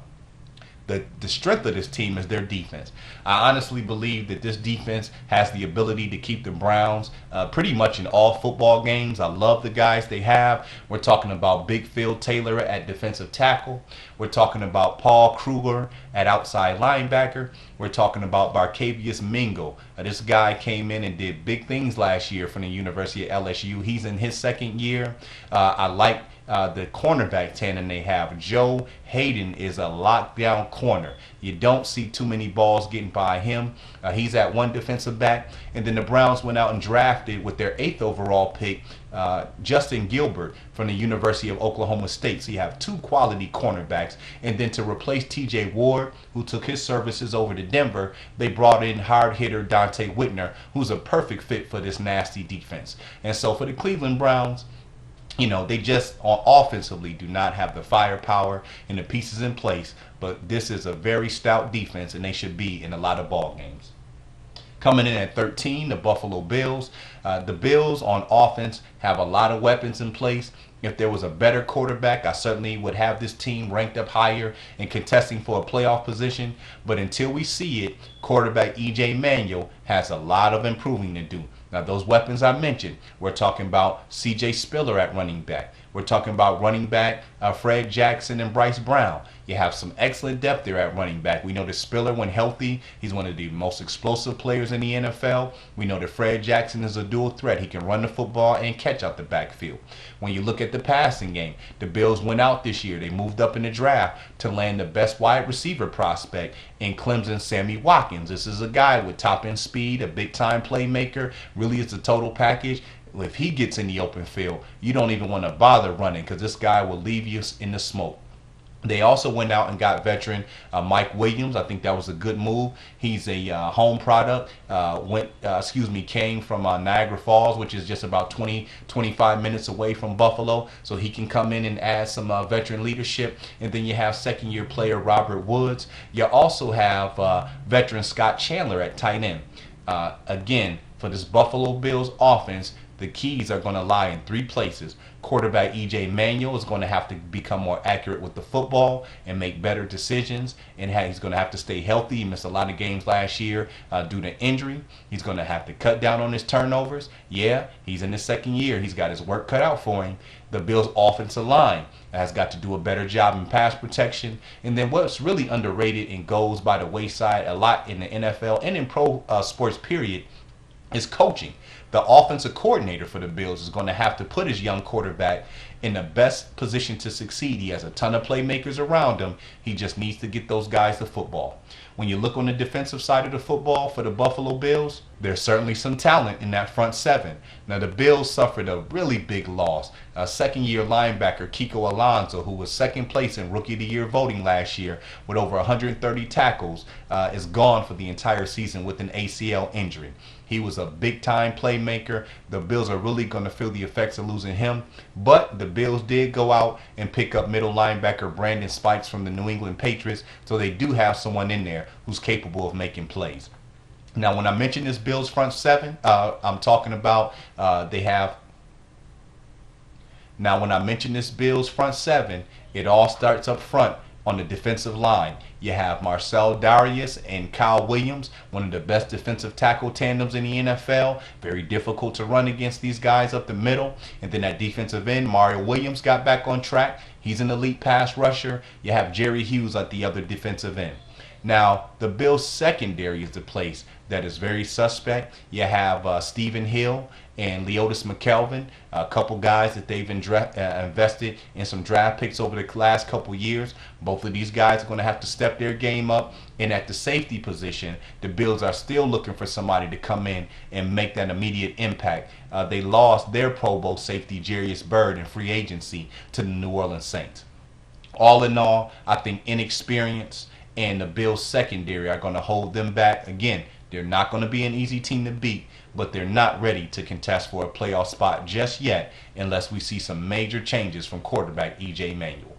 the strength of this team is their defense. I honestly believe that this defense has the ability to keep the Browns pretty much in all football games. I love the guys they have. We're talking about Big Phil Taylor at defensive tackle. We're talking about Paul Kruger at outside linebacker. We're talking about Barcavius Mingo. This guy came in and did big things last year from the University of LSU. He's in his second year. I like the cornerback tandem they have. Joe Hayden is a lockdown corner. You don't see too many balls getting by him. He's at one defensive back. And then the Browns went out and drafted with their 8th overall pick Justin Gilbert from the University of Oklahoma State. So you have 2 quality cornerbacks. And then to replace TJ Ward, who took his services over to Denver, they brought in hard hitter Dante Whitner, who's a perfect fit for this nasty defense. And so for the Cleveland Browns, you know, they just offensively do not have the firepower and the pieces in place, but this is a very stout defense and they should be in a lot of ball games. Coming in at 13, the Buffalo Bills. The Bills on offense have a lot of weapons in place. If there was a better quarterback, I certainly would have this team ranked up higher and contesting for a playoff position. But until we see it, quarterback E.J. Manuel has a lot of improving to do. Now, those weapons I mentioned, we're talking about C.J. Spiller at running back. We're talking about running back Fred Jackson and Bryce Brown. You have some excellent depth there at running back. We know that Spiller, when healthy, he's one of the most explosive players in the NFL. We know that Fred Jackson is a dual threat. He can run the football and catch out the backfield. When you look at the passing game, the Bills went out this year. They moved up in the draft to land the best wide receiver prospect in Clemson, Sammy Watkins. This is a guy with top-end speed, a big-time playmaker, really is a total package. If he gets in the open field, you don't even want to bother running because this guy will leave you in the smoke. They also went out and got veteran Mike Williams. I think that was a good move. He's a home product. Came from Niagara Falls, which is just about 25 minutes away from Buffalo. So he can come in and add some veteran leadership. And then you have second-year player Robert Woods. You also have veteran Scott Chandler at tight end. Again, for this Buffalo Bills offense, the keys are going to lie in 3 places. Quarterback E.J. Manuel is going to have to become more accurate with the football and make better decisions. And he's going to have to stay healthy. He missed a lot of games last year due to injury. He's going to have to cut down on his turnovers. Yeah, he's in his second year. He's got his work cut out for him. The Bills' offensive line has got to do a better job in pass protection. And then what's really underrated and goes by the wayside a lot in the NFL and in pro sports period is coaching. The offensive coordinator for the Bills is going to have to put his young quarterback in the best position to succeed. He has a ton of playmakers around him. He just needs to get those guys the football. When you look on the defensive side of the football for the Buffalo Bills, there's certainly some talent in that front 7. Now, the Bills suffered a really big loss. Second-year linebacker Kiko Alonso, who was second place in Rookie of the Year voting last year with over 130 tackles, is gone for the entire season with an ACL injury. He was a big-time playmaker. The Bills are really going to feel the effects of losing him. But the Bills did go out and pick up middle linebacker Brandon Spikes from the New England Patriots. So they do have someone in there who's capable of making plays. Now, when I mention this Bills front 7, I'm talking about they have. Now, when I mention this Bills front 7, it all starts up front on the defensive line. You have Marcel Darius and Kyle Williams, one of the best defensive tackle tandems in the NFL. Very difficult to run against these guys up the middle. And then at defensive end, Mario Williams got back on track. He's an elite pass rusher. You have Jerry Hughes at the other defensive end. Now, the Bills' secondary is the place that is very suspect. You have Stephen Hill and Leotis McKelvin, a couple guys that they've invested in some draft picks over the last couple years. Both of these guys are going to have to step their game up. And at the safety position, the Bills are still looking for somebody to come in and make that immediate impact. They lost their Pro Bowl safety, Jarius Byrd, in free agency to the New Orleans Saints. All in all, I think inexperience and the Bills secondary are going to hold them back. Again, they're not going to be an easy team to beat, but they're not ready to contest for a playoff spot just yet unless we see some major changes from quarterback E.J. Manuel.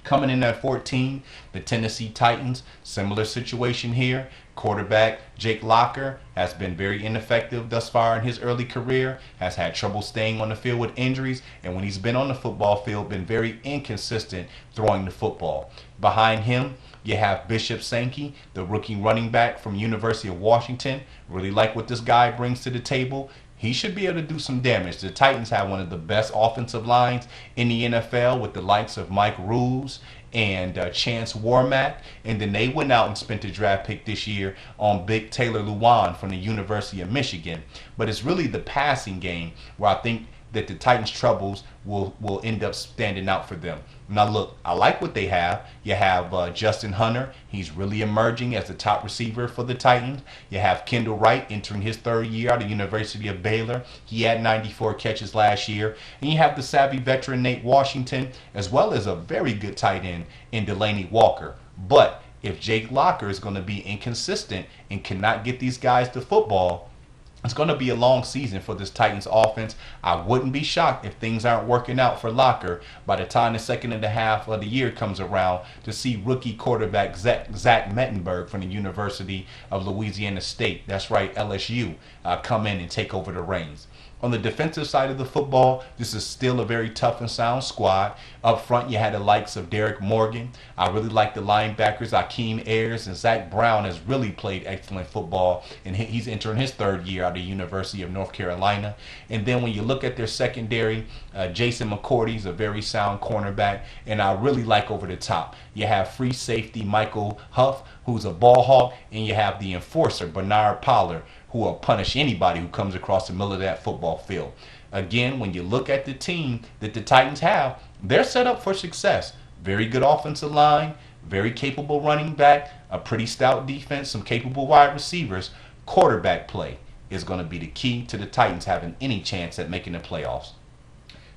Coming in at 14, the Tennessee Titans, similar situation here. quarterback Jake Locker has been very ineffective thus far in his early career, has had trouble staying on the field with injuries, and when he's been on the football field, been very inconsistent throwing the football. Behind him, you have Bishop Sankey, the rookie running back from University of Washington. Really like what this guy brings to the table. He should be able to do some damage. The Titans have one of the best offensive lines in the NFL with the likes of Mike Rules and Chance Warmack. And then they went out and spent a draft pick this year on Big Taylor Lewan from the University of Michigan. But it's really the passing game where I think that the Titans' troubles will end up standing out for them. Now look, I like what they have. You have Justin Hunter. He's really emerging as the top receiver for the Titans. You have Kendall Wright entering his third year out of the University of Baylor. He had 94 catches last year. And you have the savvy veteran Nate Washington, as well as a very good tight end in Delaney Walker. But if Jake Locker is going to be inconsistent and cannot get these guys to football, it's going to be a long season for this Titans offense. I wouldn't be shocked if things aren't working out for Locker by the time the second and a half of the year comes around to see rookie quarterback Zach Mettenberg from the University of Louisiana State, that's right, LSU, come in and take over the reins. On the defensive side of the football, this is still a very tough and sound squad. Up front, you had the likes of Derek Morgan. I really like the linebackers, Akeem Ayers, and Zach Brown has really played excellent football, and he's entering his third year out of the University of North Carolina. And then when you look at their secondary, Jason McCourty is a very sound cornerback, and I really like over the top. You have free safety Michael Huff, who's a ball hawk, and you have the enforcer Bernard Pollard, who will punish anybody who comes across the middle of that football field. Again, when you look at the team that the Titans have, they're set up for success. Very good offensive line, very capable running back, a pretty stout defense, some capable wide receivers. Quarterback play is going to be the key to the Titans having any chance at making the playoffs.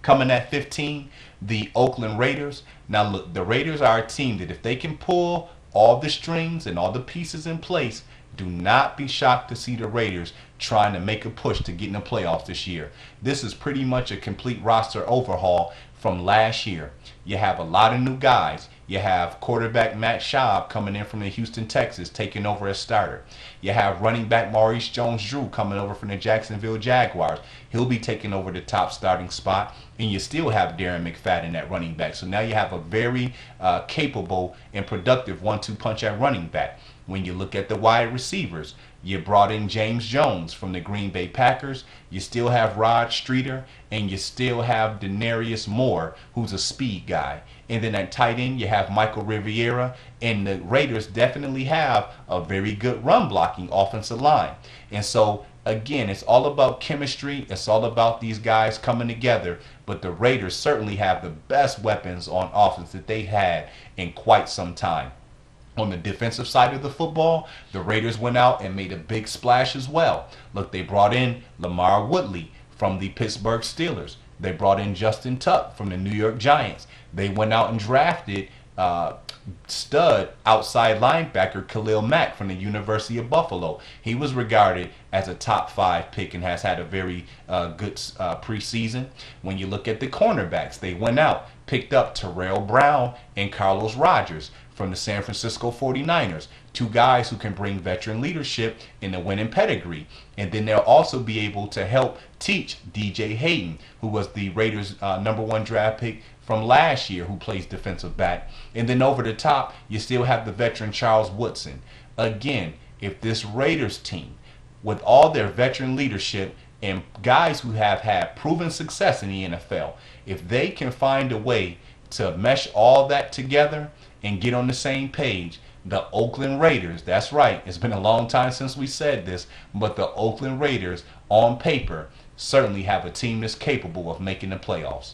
Coming at 15, the Oakland Raiders. Now look, the Raiders are a team that if they can pull all the strings and all the pieces in place, do not be shocked to see the Raiders trying to make a push to get in the playoffs this year. This is pretty much a complete roster overhaul from last year. You have a lot of new guys. You have quarterback Matt Schaub coming in from the Houston Texans, taking over as starter. You have running back Maurice Jones-Drew coming over from the Jacksonville Jaguars. He'll be taking over the top starting spot. And you still have Darren McFadden at running back. So now you have a very capable and productive 1-2 punch at running back. When you look at the wide receivers, you brought in James Jones from the Green Bay Packers. You still have Rod Streeter, and you still have Denarius Moore, who's a speed guy. And then at tight end, you have Michael Riviera, and the Raiders definitely have a very good run blocking offensive line. And so, again, it's all about chemistry. It's all about these guys coming together. But the Raiders certainly have the best weapons on offense that they've had in quite some time. On the defensive side of the football, the Raiders went out and made a big splash as well. Look, they brought in Lamar Woodley from the Pittsburgh Steelers. They brought in Justin Tuck from the New York Giants. They went out and drafted stud outside linebacker Khalil Mack from the University of Buffalo. He was regarded as a top 5 pick and has had a very good preseason. When you look at the cornerbacks, they went out, picked up Terrell Brown and Carlos Rogers from the San Francisco 49ers. 2 guys who can bring veteran leadership and a winning pedigree. And then they'll also be able to help teach DJ Hayden, who was the Raiders' #1 draft pick from last year, who plays defensive back. And then over the top, you still have the veteran Charles Woodson. Again, if this Raiders team, with all their veteran leadership and guys who have had proven success in the NFL, if they can find a way to mesh all that together and get on the same page, the Oakland Raiders, that's right, it's been a long time since we said this, but the Oakland Raiders, on paper, certainly have a team that's capable of making the playoffs.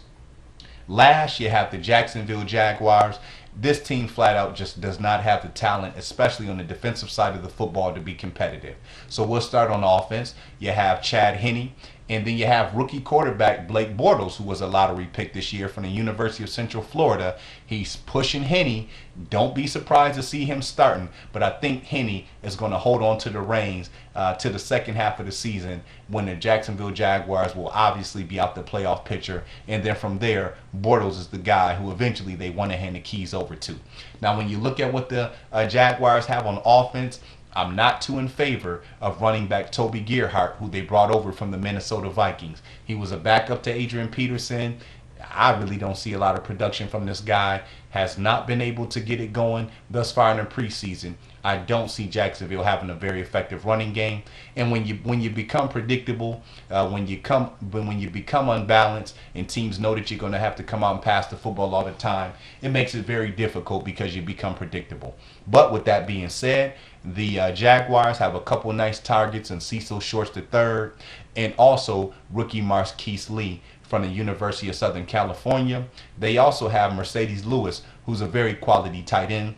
Last, you have the Jacksonville Jaguars. This team flat out just does not have the talent, especially on the defensive side of the football, to be competitive. So we'll start on offense. You have Chad Henne, and then you have rookie quarterback Blake Bortles, who was a lottery pick this year from the University of Central Florida. He's pushing Henne. Don't be surprised to see him starting, but I think Henne is going to hold on to the reins to the second half of the season, when the Jacksonville Jaguars will obviously be out the playoff picture, and then from there, Bortles is the guy who eventually they want to hand the keys over to. Now, when you look at what the Jaguars have on offense, I'm not too in favor of running back Toby Gerhart, who they brought over from the Minnesota Vikings. He was a backup to Adrian Peterson. I really don't see a lot of production from this guy. Has not been able to get it going thus far in the preseason. I don't see Jacksonville having a very effective running game. And when you become predictable, when you become unbalanced, and teams know that you're going to have to come out and pass the football all the time, it makes it very difficult because you become predictable. But with that being said, the Jaguars have a couple nice targets in Cecil Shorts III, and also rookie Marquise Lee from the University of Southern California. They also have Mercedes Lewis, who's a very quality tight end.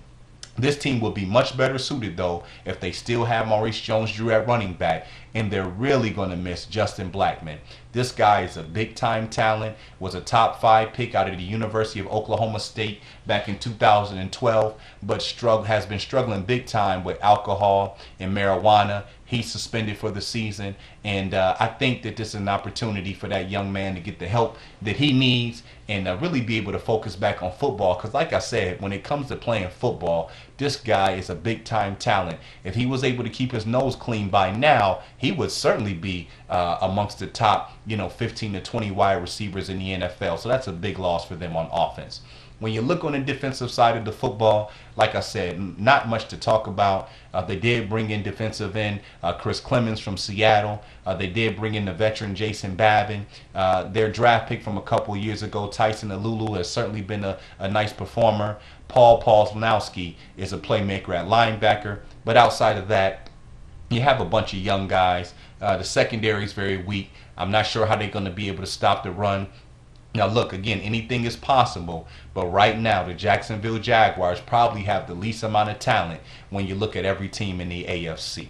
This team will be much better suited, though, if they still have Maurice Jones-Drew at running back, and they're really going to miss Justin Blackmon. This guy is a big-time talent, was a top 5 pick out of the University of Oklahoma State back in 2012, but has been struggling big time with alcohol and marijuana. He's suspended for the season, and I think that this is an opportunity for that young man to get the help that he needs and really be able to focus back on football. Because like I said, when it comes to playing football, this guy is a big-time talent. If he was able to keep his nose clean by now, he would certainly be amongst the top, 15 to 20 wide receivers in the NFL. So that's a big loss for them on offense. When you look on the defensive side of the football, like I said, not much to talk about. They did bring in defensive end Chris Clemens from Seattle. They did bring in the veteran Jason Babin. Their draft pick from a couple years ago, Tyson Alulu, has certainly been a nice performer. Paul Polsnowski is a playmaker at linebacker. But outside of that, you have a bunch of young guys. The secondary is very weak. I'm not sure how they're going to be able to stop the run. Now look, again, anything is possible, but right now the Jacksonville Jaguars probably have the least amount of talent when you look at every team in the AFC.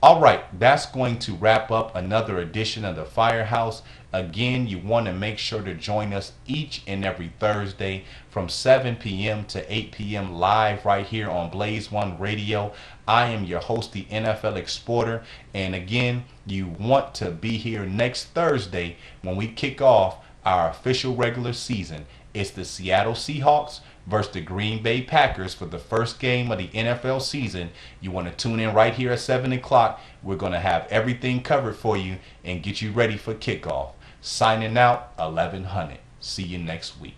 All right, that's going to wrap up another edition of the Firehouse. Again, you want to make sure to join us each and every Thursday from 7 p.m. to 8 p.m. live right here on Blaze1Radio. I am your host, the NFL Exporter, and again, you want to be here next Thursday when we kick off our official regular season. It's the Seattle Seahawks versus the Green Bay Packers for the first game of the NFL season. You want to tune in right here at 7 o'clock. We're going to have everything covered for you and get you ready for kickoff. Signing out, 1100. See you next week.